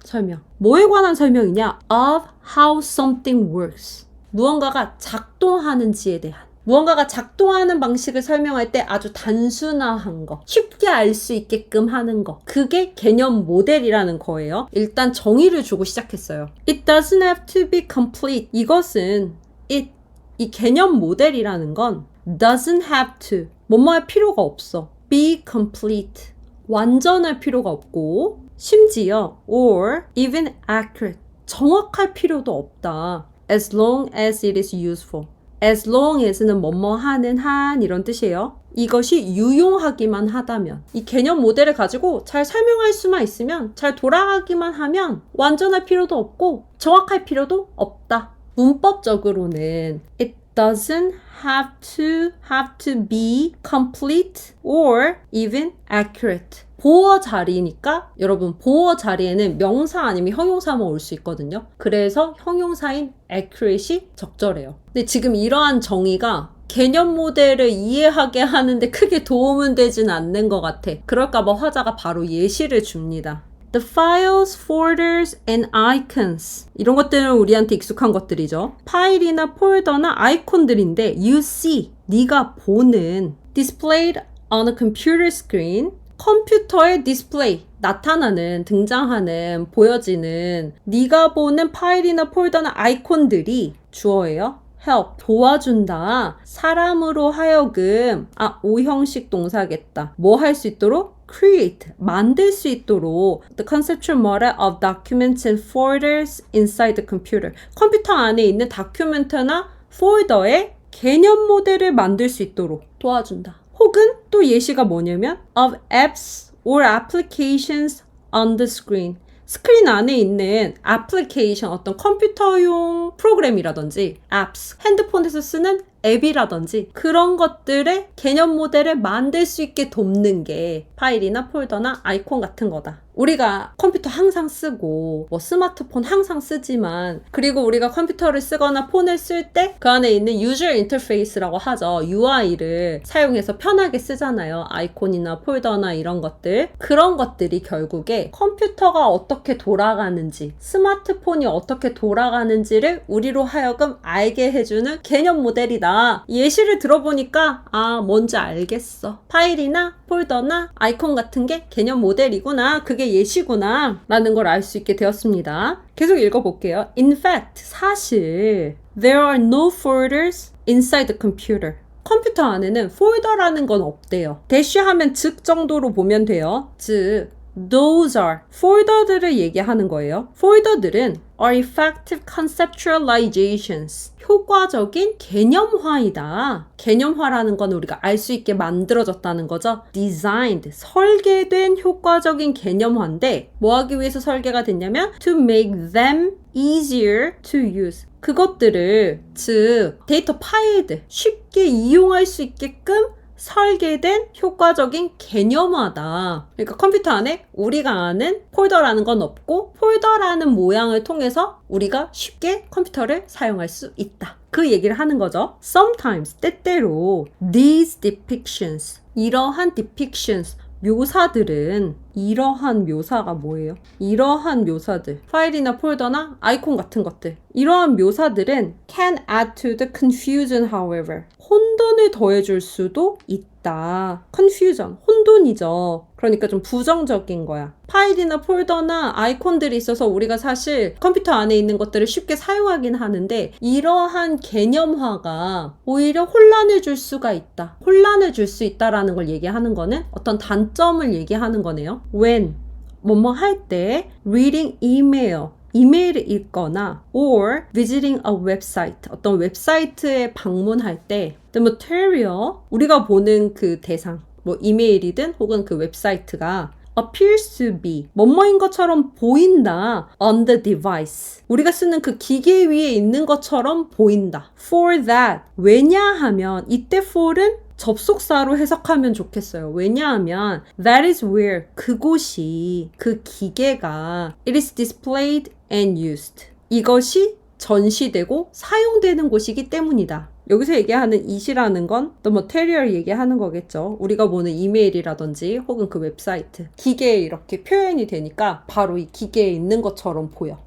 설명. 뭐에 관한 설명이냐? Of how something works. 무언가가 작동하는지에 대한. 무언가가 작동하는 방식을 설명할 때 아주 단순화한 거, 쉽게 알 수 있게끔 하는 거. 그게 개념 모델이라는 거예요. 일단 정의를 주고 시작했어요. It doesn't have to be complete. 이것은 이 개념 모델이라는 건 doesn't have to. 뭐뭐할 필요가 없어. be complete. 완전할 필요가 없고 심지어 or even accurate. 정확할 필요도 없다. As long as it is useful. As long as는 뭐뭐 하는 한 이런 뜻이에요. 이것이 유용하기만 하다면 이 개념 모델을 가지고 잘 설명할 수만 있으면 잘 돌아가기만 하면 완전할 필요도 없고 정확할 필요도 없다. 문법적으로는 it doesn't have to be complete or even accurate. 보어 자리니까 여러분 보어 자리에는 명사 아니면 형용사만 올 수 있거든요. 그래서 형용사인 accurate이 적절해요. 근데 지금 이러한 정의가 개념 모델을 이해하게 하는데 크게 도움은 되진 않는 것 같아. 그럴까봐 화자가 바로 예시를 줍니다. The files, folders, and icons. 이런 것들은 우리한테 익숙한 것들이죠. 파일이나 폴더나 아이콘들인데 you see, 네가 보는 displayed on a computer screen. 컴퓨터의 디스플레이, 나타나는, 등장하는, 보여지는 네가 보는 파일이나 폴더나 아이콘들이 주어예요. help, 도와준다. 사람으로 하여금 오형식 동사겠다. 뭐 할 수 있도록? create, 만들 수 있도록 the conceptual model of documents and folders inside the computer. 컴퓨터 안에 있는 다큐멘트나 폴더의 개념 모델을 만들 수 있도록 도와준다. 혹은 또 예시가 뭐냐면 of apps or applications on the screen. 스크린 안에 있는 애플리케이션, 어떤 컴퓨터용 프로그램이라든지 apps, 핸드폰에서 쓰는 앱이라든지 그런 것들의 개념 모델을 만들 수 있게 돕는 게 파일이나 폴더나 아이콘 같은 거다. 우리가 컴퓨터 항상 쓰고 뭐 스마트폰 항상 쓰지만 그리고 우리가 컴퓨터를 쓰거나 폰을 쓸 때 그 안에 있는 유저 인터페이스라고 하죠. UI를 사용해서 편하게 쓰잖아요. 아이콘이나 폴더나 이런 것들. 그런 것들이 결국에 컴퓨터가 어떻게 돌아가는지 스마트폰이 어떻게 돌아가는지를 우리로 하여금 알게 해주는 개념 모델이다. 예시를 들어보니까 뭔지 알겠어. 파일이나 폴더나 아이콘 같은 게 개념 모델이구나. 그게 예시구나 라는 걸 알 수 있게 되었습니다. 계속 읽어볼게요. In fact, 사실 there are no folders inside the computer. 컴퓨터 안에는 폴더라는 건 없대요. 대쉬하면 즉 정도로 보면 돼요. 즉 those are 폴더들을 얘기하는 거예요. 폴더들은 are effective conceptualizations. 효과적인 개념화이다. 개념화라는 건 우리가 알 수 있게 만들어졌다는 거죠. designed, 설계된 효과적인 개념화인데 뭐 하기 위해서 설계가 됐냐면 to make them easier to use. 그것들을 즉 데이터 파일들 쉽게 이용할 수 있게끔 설계된 효과적인 개념화다. 그러니까 컴퓨터 안에 우리가 아는 폴더라는 건 없고 폴더라는 모양을 통해서 우리가 쉽게 컴퓨터를 사용할 수 있다. 그 얘기를 하는 거죠. Sometimes, 때때로 these depictions, 이러한 depictions, 묘사들은 이러한 묘사가 뭐예요? 이러한 묘사들, 파일이나 폴더나 아이콘 같은 것들, 이러한 묘사들은 can add to the confusion however. 혼돈을 더해줄 수도 있다. confusion, 혼돈이죠. 그러니까 좀 부정적인 거야. 파일이나 폴더나 아이콘들이 있어서 우리가 사실 컴퓨터 안에 있는 것들을 쉽게 사용하긴 하는데 이러한 개념화가 오히려 혼란을 줄 수가 있다. 혼란을 줄 수 있다라는 걸 얘기하는 거는 어떤 단점을 얘기하는 거네요. When 뭐뭐 할 때 reading email 이메일을 읽거나 or visiting a website, 어떤 웹사이트에 방문할 때 the material, 우리가 보는 그 대상, 뭐 이메일이든 혹은 그 웹사이트가 appears to be, 뭐뭐인 것처럼 보인다 on the device. 우리가 쓰는 그 기계 위에 있는 것처럼 보인다. For that. 왜냐하면 이때 for은 접속사로 해석하면 좋겠어요. 왜냐하면 that is where, 그곳이, 그 기계가 it is displayed and used. 이것이 전시되고 사용되는 곳이기 때문이다. 여기서 얘기하는 it이라는 건 the material 얘기하는 거겠죠. 우리가 보는 이메일이라든지 혹은 그 웹사이트. 기계에 이렇게 표현이 되니까 바로 이 기계에 있는 것처럼 보여.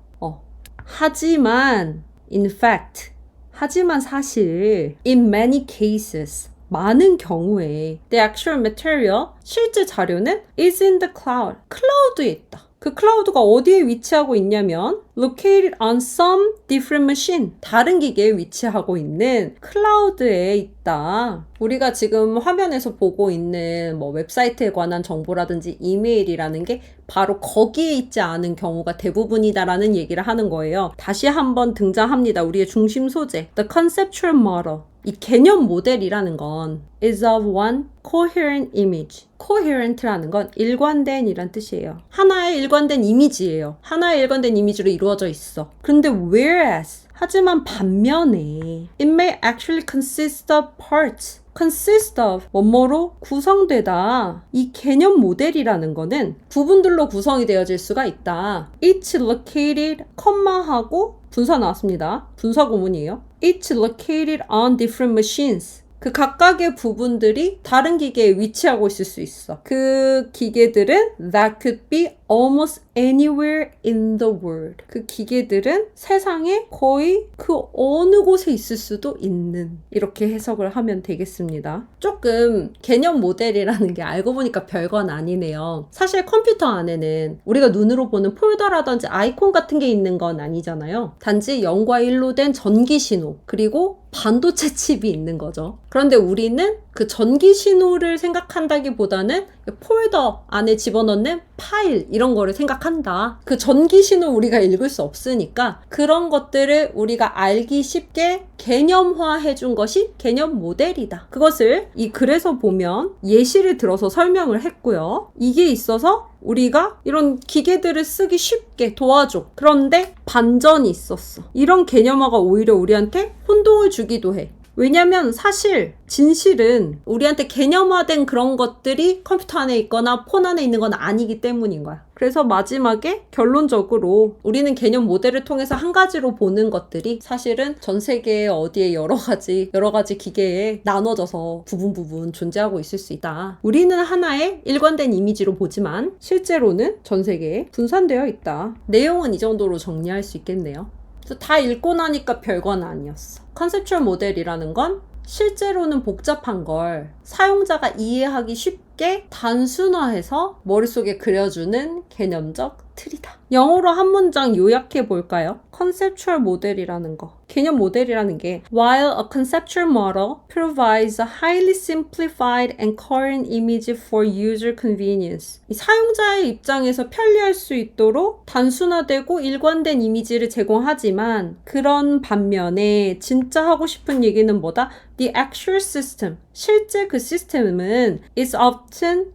하지만 in fact, 하지만 사실 in many cases, 많은 경우에 the actual material, 실제 자료는 is in the cloud, 클라우드에 있다. 그 클라우드가 어디에 위치하고 있냐면 located on some different machine, 다른 기계에 위치하고 있는 클라우드에 있다. 우리가 지금 화면에서 보고 있는 뭐 웹사이트에 관한 정보라든지 이메일이라는 게 바로 거기에 있지 않은 경우가 대부분이다라는 얘기를 하는 거예요. 다시 한번 등장합니다. 우리의 중심 소재. The conceptual model. 이 개념 모델이라는 건 is of one coherent image. coherent라는 건 일관된 이란 뜻이에요. 하나의 일관된 이미지예요. 하나의 일관된 이미지로 이루어져 있어. 그런데 whereas, 하지만 반면에 it may actually consist of parts. consist of, 뭐뭐로 구성되다. 이 개념 모델이라는 거는 부분들로 구성이 되어질 수가 있다. It's located, 컴마하고 분사 나왔습니다. 분사 구문이에요. It's located on different machines. 그 각각의 부분들이 다른 기계에 위치하고 있을 수 있어. 그 기계들은 that could be almost anywhere in the world. 그 기계들은 세상에 거의 그 어느 곳에 있을 수도 있는, 이렇게 해석을 하면 되겠습니다. 조금 개념 모델이라는 게 알고 보니까 별건 아니네요. 사실 컴퓨터 안에는 우리가 눈으로 보는 폴더라든지 아이콘 같은 게 있는 건 아니잖아요. 단지 0과 1로 된 전기 신호, 그리고 반도체 칩이 있는 거죠. 그런데 우리는 그 전기 신호를 생각한다기보다는 폴더 안에 집어넣는 파일, 이런 거를 생각한다. 그 전기 신호 우리가 읽을 수 없으니까 그런 것들을 우리가 알기 쉽게 개념화해 준 것이 개념 모델이다. 그것을 이 글에서 보면 예시를 들어서 설명을 했고요. 이게 있어서 우리가 이런 기계들을 쓰기 쉽게 도와줘. 그런데 반전이 있었어. 이런 개념화가 오히려 우리한테 혼동을 주기도 해. 왜냐면 사실 진실은 우리한테 개념화된 그런 것들이 컴퓨터 안에 있거나 폰 안에 있는 건 아니기 때문인 거야. 그래서 마지막에 결론적으로 우리는 개념 모델을 통해서 한 가지로 보는 것들이 사실은 전 세계에 어디에 여러 가지 기계에 나눠져서 부분 존재하고 있을 수 있다. 우리는 하나의 일관된 이미지로 보지만 실제로는 전 세계에 분산되어 있다. 내용은 이 정도로 정리할 수 있겠네요. 다 읽고 나니까 별건 아니었어. 컨셉추얼 모델이라는 건 실제로는 복잡한 걸 사용자가 이해하기 쉽게 단순화해서 머릿속에 그려주는 개념적 틀이다. 영어로 한 문장 요약해 볼까요? 컨셉추얼 모델이라는 거. 개념 모델이라는 게 While a conceptual model provides a highly simplified and coherent image for user convenience. 이 사용자의 입장에서 편리할 수 있도록 단순화되고 일관된 이미지를 제공하지만 그런 반면에 진짜 하고 싶은 얘기는 뭐다? The actual system. 실제 그 시스템은 is often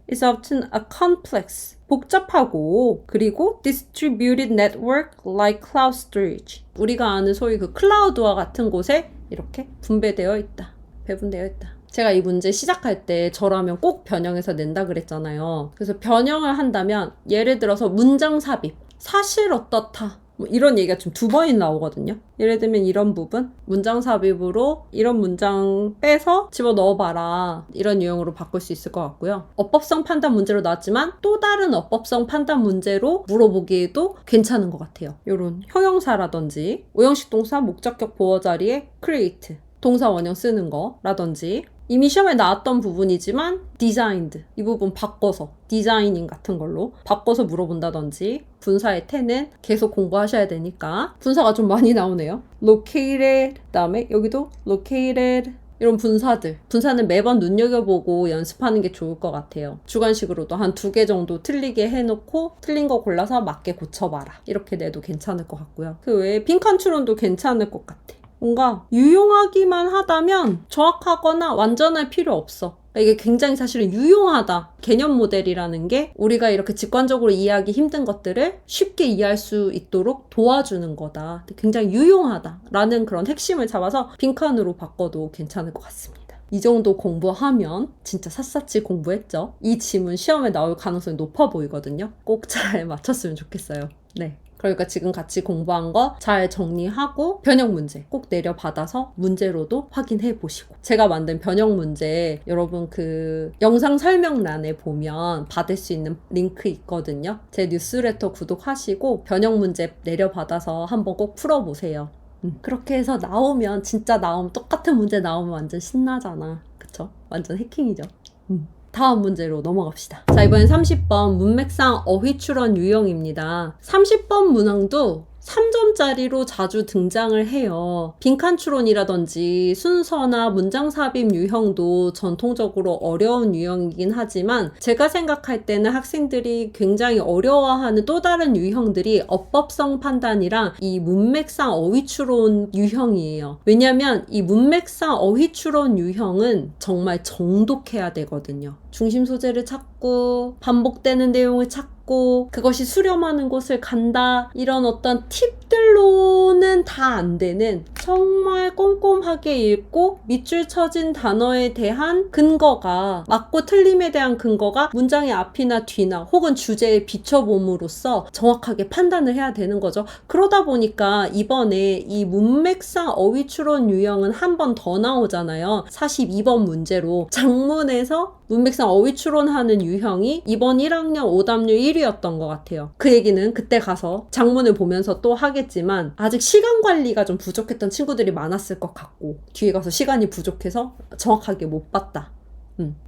a complex. 복잡하고 그리고 distributed network like cloud storage. 우리가 아는 소위 그 클라우드와 같은 곳에 이렇게 분배되어 있다. 배분되어 있다. 제가 이 문제 시작할 때 저라면 꼭 변형해서 낸다 그랬잖아요. 그래서 변형을 한다면 예를 들어서 문장 삽입. 사실 어떻다. 뭐 이런 얘기가 좀 2번이 나오거든요. 예를 들면 이런 부분, 문장 삽입으로 이런 문장 빼서 집어넣어봐라, 이런 유형으로 바꿀 수 있을 것 같고요. 어법성 판단 문제로 나왔지만 또 다른 어법성 판단 문제로 물어보기에도 괜찮은 것 같아요. 이런 형용사라든지 오형식 동사 목적격 보어 자리에 create, 동사 원형 쓰는 거라든지 이미 시험에 나왔던 부분이지만 designed, 이 부분 바꿔서 디자이닝 같은 걸로 바꿔서 물어본다든지 분사의 태는 계속 공부하셔야 되니까 분사가 좀 많이 나오네요. located, 그다음에 여기도 located, 이런 분사는 매번 눈여겨보고 연습하는 게 좋을 것 같아요. 주관식으로도 한 2개 정도 틀리게 해놓고 틀린 거 골라서 맞게 고쳐봐라. 이렇게 내도 괜찮을 것 같고요. 그 외에 빈칸 추론도 괜찮을 것 같아. 뭔가 유용하기만 하다면 정확하거나 완전할 필요 없어. 이게 굉장히 사실은 유용하다. 개념 모델이라는 게 우리가 이렇게 직관적으로 이해하기 힘든 것들을 쉽게 이해할 수 있도록 도와주는 거다. 굉장히 유용하다라는 그런 핵심을 잡아서 빈칸으로 바꿔도 괜찮을 것 같습니다. 이 정도 공부하면 진짜 샅샅이 공부했죠. 이 지문 시험에 나올 가능성이 높아 보이거든요. 꼭 잘 맞췄으면 좋겠어요. 네. 그러니까 지금 같이 공부한 거 잘 정리하고 변형 문제 꼭 내려받아서 문제로도 확인해 보시고, 제가 만든 변형 문제 여러분 그 영상 설명란에 보면 받을 수 있는 링크 있거든요. 제 뉴스레터 구독하시고 변형 문제 내려받아서 한번 꼭 풀어보세요. 그렇게 해서 나오면 진짜 똑같은 문제 나오면 완전 신나잖아. 그쵸? 완전 해킹이죠. 다음 문제로 넘어갑시다. 자, 이번엔 30번 문맥상 어휘출원 유형입니다. 30번 문항도 3점짜리로 자주 등장을 해요. 빈칸 추론이라든지 순서나 문장 삽입 유형도 전통적으로 어려운 유형이긴 하지만 제가 생각할 때는 학생들이 굉장히 어려워하는 또 다른 유형들이 어법성 판단이랑 이 문맥상 어휘 추론 유형이에요. 왜냐면 이 문맥상 어휘 추론 유형은 정말 정독해야 되거든요. 중심 소재를 찾고 반복되는 내용을 찾고 그것이 수렴하는 곳을 간다, 이런 어떤 팁들로는 다 안 되는 정말 꼼꼼하게 읽고 밑줄 쳐진 단어에 대한 근거가, 맞고 틀림에 대한 근거가 문장의 앞이나 뒤나 혹은 주제에 비춰봄으로써 정확하게 판단을 해야 되는 거죠. 그러다 보니까 이번에 이 문맥상 어휘 추론 유형은 한 번 더 나오잖아요. 42번 문제로 장문에서 문맥상 어휘 추론하는 유형이 이번 1학년 오답률 1위였던 것 같아요. 그 얘기는 그때 가서 장문을 보면서 또 하겠지만 아직 시간 관리가 좀 부족했던 친구들이 많았을 것 같고, 뒤에 가서 시간이 부족해서 정확하게 못 봤다.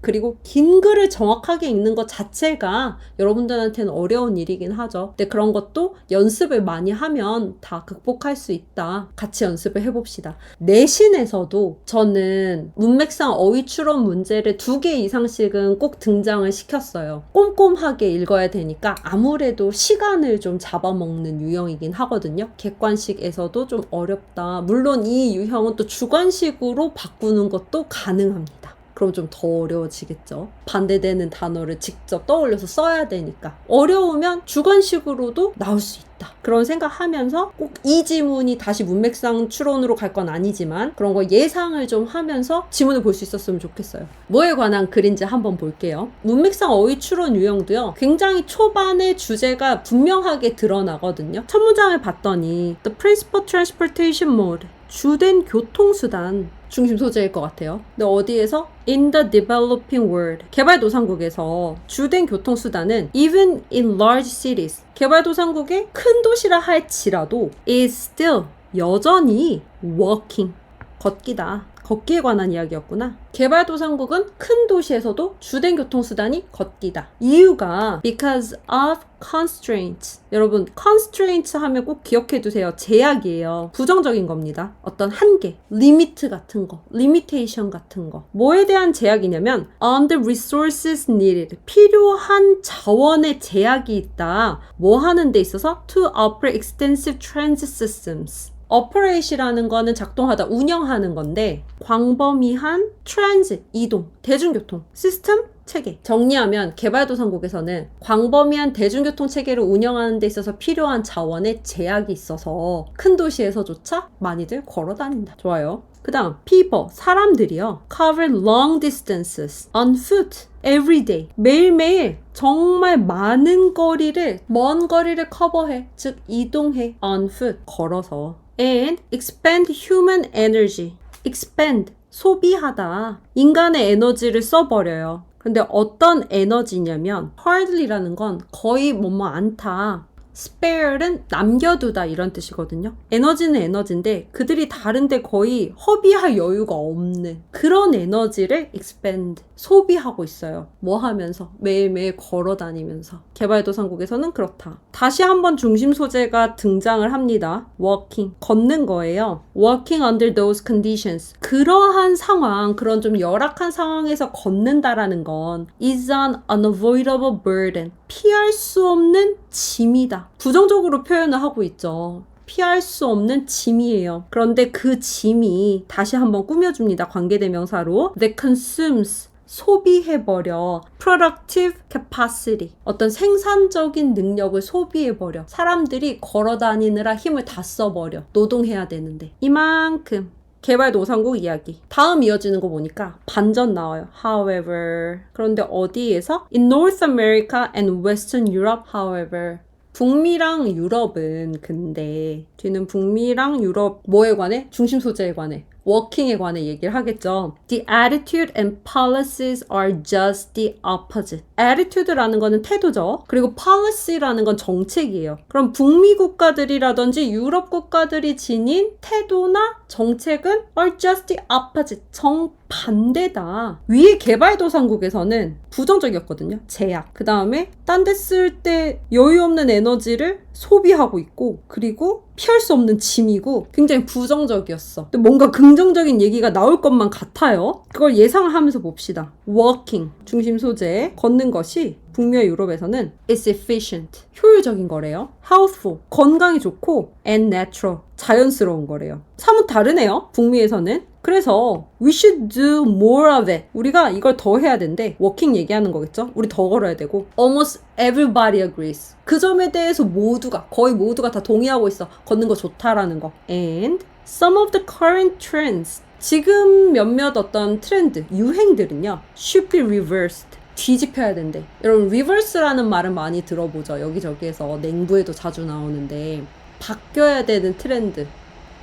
그리고 긴 글을 정확하게 읽는 것 자체가 여러분들한테는 어려운 일이긴 하죠. 근데 그런 것도 연습을 많이 하면 다 극복할 수 있다. 같이 연습을 해봅시다. 내신에서도 저는 문맥상 어휘 추론 문제를 2개 이상씩은 꼭 등장을 시켰어요. 꼼꼼하게 읽어야 되니까 아무래도 시간을 좀 잡아먹는 유형이긴 하거든요. 객관식에서도 좀 어렵다. 물론 이 유형은 또 주관식으로 바꾸는 것도 가능합니다. 그럼 좀 더 어려워지겠죠. 반대되는 단어를 직접 떠올려서 써야 되니까. 어려우면 주관식으로도 나올 수 있다. 그런 생각하면서 꼭 이 지문이 다시 문맥상 추론으로 갈 건 아니지만 그런 거 예상을 좀 하면서 지문을 볼 수 있었으면 좋겠어요. 뭐에 관한 글인지 한번 볼게요. 문맥상 어휘 추론 유형도요, 굉장히 초반에 주제가 분명하게 드러나거든요. 첫 문장을 봤더니 The principal transportation mode, 주된 교통수단, 중심 소재일 것 같아요. 근데 어디에서? In the developing world, 개발도상국에서 주된 교통수단은 even in large cities, 개발도상국의 큰 도시라 할지라도 is still, 여전히 walking, 걷기다. 걷기에 관한 이야기였구나. 개발도상국은 큰 도시에서도 주된 교통수단이 걷기다. 이유가 because of constraints. 여러분, constraints 하면 꼭 기억해 두세요. 제약이에요. 부정적인 겁니다. 어떤 한계, 리미트 같은 거, limitation 같은 거. 뭐에 대한 제약이냐면 on the resources needed, 필요한 자원의 제약이 있다. 뭐 하는 데 있어서? to operate extensive transit systems. operate이라는 거는 작동하다, 운영하는 건데 광범위한 transit, 이동, 대중교통, 시스템, 체계. 정리하면 개발도상국에서는 광범위한 대중교통 체계를 운영하는 데 있어서 필요한 자원에 제약이 있어서 큰 도시에서조차 많이들 걸어 다닌다. 좋아요. 그 다음 people, 사람들이요, cover long distances on foot every day, 매일매일 정말 많은 거리를, 먼 거리를 커버해, 즉 이동해, on foot, 걸어서. and expend human energy, expend, 소비하다, 인간의 에너지를 써버려요. 근데 어떤 에너지냐면 hardly라는 건 거의 뭐뭐 않다, spare는 남겨두다 이런 뜻이거든요. 에너지는 에너지인데 그들이 다른데 거의 허비할 여유가 없는 그런 에너지를 expend, 소비하고 있어요. 뭐 하면서? 매일매일 걸어 다니면서. 개발도상국에서는 그렇다. 다시 한번 중심 소재가 등장을 합니다. walking, 걷는 거예요. walking under those conditions, 그러한 상황, 그런 좀 열악한 상황에서 걷는다라는 건 is an unavoidable burden. 피할 수 없는 짐이다. 부정적으로 표현을 하고 있죠. 피할 수 없는 짐이에요. 그런데 그 짐이 다시 한번 꾸며줍니다. 관계대명사로 that consumes 소비해버려. productive capacity. 어떤 생산적인 능력을 소비해버려. 사람들이 걸어다니느라 힘을 다 써버려. 노동해야 되는데. 이만큼. 개발도상국 이야기. 다음 이어지는 거 보니까 반전 나와요. However. 그런데 어디에서? In North America and Western Europe, however. 북미랑 유럽은 근데 뒤는 북미랑 유럽 뭐에 관해? 중심 소재에 관해. 워킹에 관해 얘기를 하겠죠. The attitude and policies are just the opposite. attitude라는 거는 태도죠. 그리고 policy라는 건 정책이에요. 그럼 북미 국가들이라든지 유럽 국가들이 지닌 태도나 정책은 are just the opposite. 정반대다. 위에 개발도상국에서는 부정적이었거든요. 제약. 그 다음에 딴 데 쓸 때 여유 없는 에너지를 소비하고 있고 그리고 피할 수 없는 짐이고 굉장히 부정적이었어. 근데 뭔가 긍정적인 얘기가 나올 것만 같아요. 그걸 예상을 하면서 봅시다. walking, 중심 소재, 걷는 것이 북미와 유럽에서는 is efficient, 효율적인 거래요. healthful, 건강이 좋고 and natural, 자연스러운 거래요. 사뭇 다르네요. 북미에서는. 그래서 we should do more of it. 우리가 이걸 더 해야 된대. 워킹 얘기하는 거겠죠? 우리 더 걸어야 되고. Almost everybody agrees. 그 점에 대해서 모두가, 거의 모두가 다 동의하고 있어. 걷는 거 좋다라는 거. And some of the current trends. 지금 몇몇 어떤 트렌드, 유행들은요. should be reversed. 뒤집혀야 된대. 여러분 reverse라는 말은 많이 들어보죠. 여기저기에서 냉부에도 자주 나오는데 바뀌어야 되는 트렌드.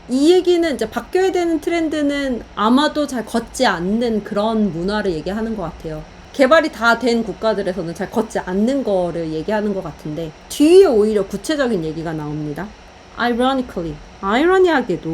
이 얘기는 이제 바뀌어야 되는 트렌드는 아마도 잘 걷지 않는 그런 문화를 얘기하는 것 같아요. 개발이 다 된 국가들에서는 잘 걷지 않는 거를 얘기하는 것 같은데 뒤에 오히려 구체적인 얘기가 나옵니다. Ironically, 아이러니하게도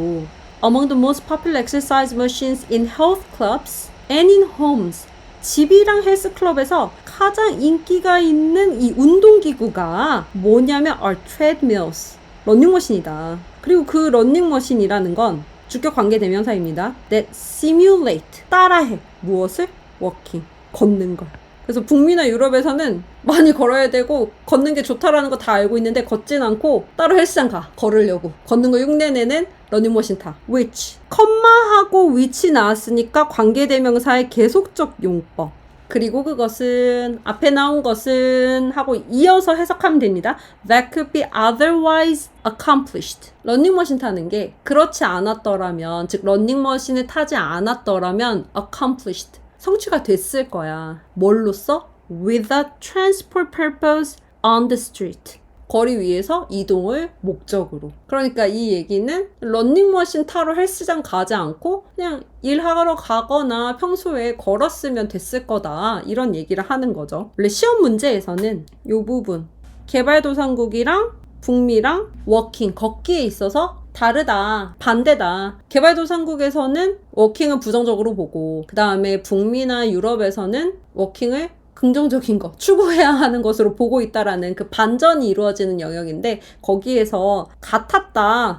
among the most popular exercise machines in health clubs and in homes 집이랑 헬스클럽에서 가장 인기가 있는 이 운동기구가 뭐냐면 are treadmills. 러닝머신이다. 그리고 그 러닝머신이라는 건 주격 관계 대명사입니다. That simulate, 따라해. 무엇을? walking, 걷는 걸. 그래서 북미나 유럽에서는 많이 걸어야 되고 걷는 게 좋다라는 거 다 알고 있는데 걷진 않고 따로 헬스장 가. 걸으려고. 걷는 거 흉내내는 러닝머신 타. which. 컴마하고 which 나왔으니까 관계대명사의 계속적 용법. 그리고 그것은 앞에 나온 것은 하고 이어서 해석하면 됩니다. That could be otherwise accomplished. 러닝머신 타는 게 그렇지 않았더라면, 즉 러닝머신을 타지 않았더라면 accomplished. 성취가 됐을 거야. 뭘로써? With a transport purpose on the street. 거리 위에서 이동을 목적으로. 그러니까 이 얘기는 러닝머신 타러 헬스장 가지 않고 그냥 일하러 가거나 평소에 걸었으면 됐을 거다. 이런 얘기를 하는 거죠. 원래 시험 문제에서는 이 부분 개발도상국이랑 북미랑 워킹, 걷기에 있어서 다르다, 반대다. 개발도상국에서는 워킹을 부정적으로 보고 그 다음에 북미나 유럽에서는 워킹을 긍정적인 거, 추구해야 하는 것으로 보고 있다라는 그 반전이 이루어지는 영역인데 거기에서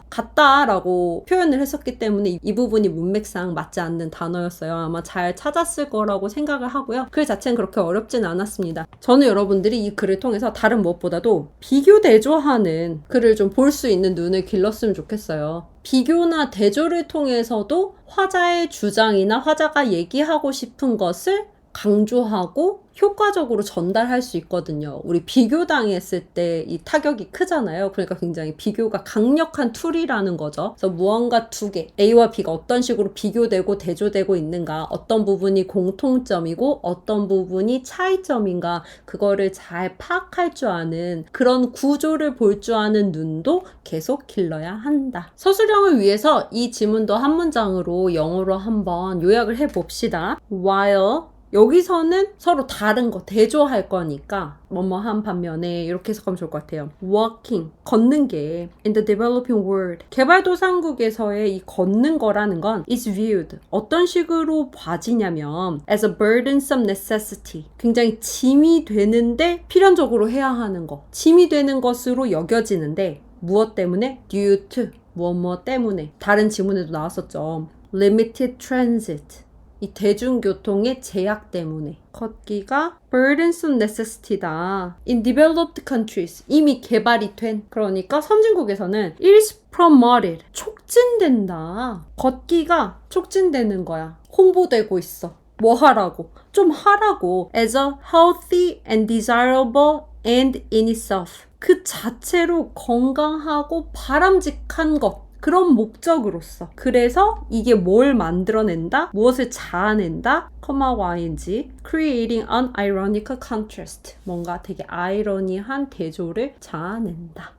같다라고 표현을 했었기 때문에 이 부분이 문맥상 맞지 않는 단어였어요. 아마 잘 찾았을 거라고 생각을 하고요. 글 자체는 그렇게 어렵진 않았습니다. 저는 여러분들이 이 글을 통해서 다른 무엇보다도 비교 대조하는 글을 좀 볼 수 있는 눈을 길렀으면 좋겠어요. 비교나 대조를 통해서도 화자의 주장이나 화자가 얘기하고 싶은 것을 강조하고 효과적으로 전달할 수 있거든요. 우리 비교당했을 때 이 타격이 크잖아요. 그러니까 굉장히 비교가 강력한 툴이라는 거죠. 그래서 무언가 두 개, A와 B가 어떤 식으로 비교되고 대조되고 있는가, 어떤 부분이 공통점이고 어떤 부분이 차이점인가, 그거를 잘 파악할 줄 아는 그런 구조를 볼 줄 아는 눈도 계속 길러야 한다. 서술형을 위해서 이 지문도 한 문장으로 영어로 한번 요약을 해봅시다. While 여기서는 서로 다른 거 대조할 거니까 뭐뭐한 반면에 이렇게 해석하면 좋을 것 같아요. Walking, 걷는 게 in the developing world, 개발도상국에서의 이 걷는 거라는 건 is viewed, 어떤 식으로 봐지냐면 as a burdensome necessity, 굉장히 짐이 되는데 필연적으로 해야 하는 거, 짐이 되는 것으로 여겨지는데 무엇 때문에? due to, 무엇 때문에. 다른 지문에도 나왔었죠. limited transit. 이 대중교통의 제약 때문에. 걷기가 burdensome necessity다. In developed countries. 이미 개발이 된. 그러니까 선진국에서는 is promoted. 촉진된다. 걷기가 촉진되는 거야. 홍보되고 있어. 뭐 하라고? 좀 하라고. As a healthy and desirable end in itself. 그 자체로 건강하고 바람직한 것. 그런 목적으로서. 그래서 이게 뭘 만들어낸다? 무엇을 자아낸다? 컴마하고 ing. Creating an ironical contrast. 뭔가 되게 아이러니한 대조를 자아낸다.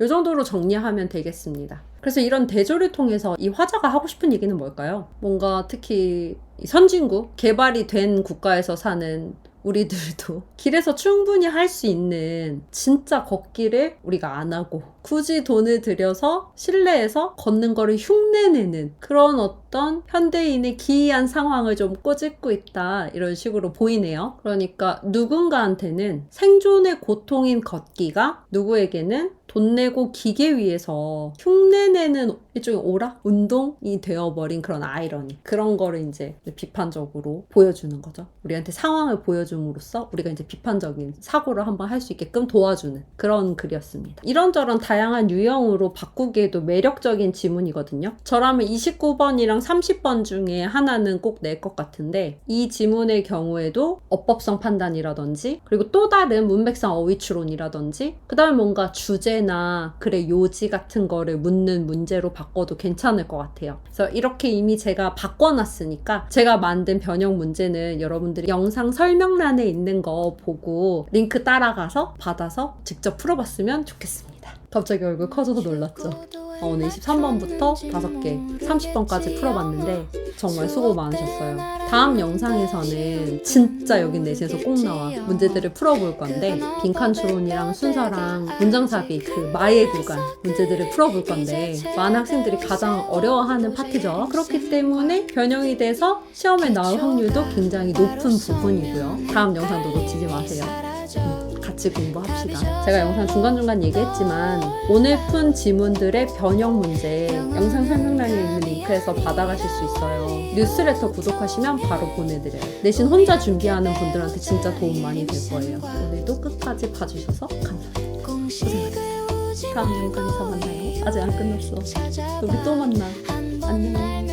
이 정도로 정리하면 되겠습니다. 그래서 이런 대조를 통해서 이 화자가 하고 싶은 얘기는 뭘까요? 뭔가 특히 선진국, 개발이 된 국가에서 사는 우리들도 길에서 충분히 할 수 있는 진짜 걷기를 우리가 안 하고 굳이 돈을 들여서 실내에서 걷는 거를 흉내내는 그런 어떤 현대인의 기이한 상황을 좀 꼬집고 있다 이런 식으로 보이네요. 그러니까 누군가한테는 생존의 고통인 걷기가 누구에게는 돈 내고 기계 위에서 흉내내는 일종의 오락? 운동이 되어버린 그런 아이러니. 그런 거를 이제 비판적으로 보여주는 거죠. 우리한테 상황을 보여줌으로써 우리가 이제 비판적인 사고를 한번 할 수 있게끔 도와주는 그런 글이었습니다. 이런저런 다양한 유형으로 바꾸기에도 매력적인 지문이거든요. 저라면 29번이랑 30번 중에 하나는 꼭 낼 것 같은데 이 지문의 경우에도 어법성 판단이라든지 그리고 또 다른 문맥상 어휘추론이라든지 그 다음에 뭔가 주제나 글의 요지 같은 거를 묻는 문제로 바꿔도 괜찮을 것 같아요. 그래서 이렇게 이미 제가 바꿔놨으니까 제가 만든 변형 문제는 여러분들이 영상 설명란에 있는 거 보고 링크 따라가서 받아서 직접 풀어봤으면 좋겠습니다. 갑자기 얼굴 커져서 놀랐죠? 오늘 23번부터 5개, 30번까지 풀어봤는데 정말 수고 많으셨어요. 다음 영상에서는 진짜 여기 내신에서 꼭 나와 문제들을 풀어볼 건데 빈칸 추론이랑 순서랑 문장삽입 그 마의 구간 문제들을 풀어볼 건데 많은 학생들이 가장 어려워하는 파트죠. 그렇기 때문에 변형이 돼서 시험에 나올 확률도 굉장히 높은 부분이고요. 다음 영상도 놓치지 마세요. 같이 공부합시다. 제가 영상 중간중간 얘기했지만 오늘 푼 지문들의 변형 문제 영상 설명란에 있는 링크에서 받아가실 수 있어요. 뉴스레터 구독하시면 바로 보내드려요. 내신 혼자 준비하는 분들한테 진짜 도움 많이 될 거예요. 오늘도 끝까지 봐주셔서 감사합니다. 고생하셨어요. 다음 영상에서 만나요. 아직 안 끝났어. 우리 또 만나. 안녕.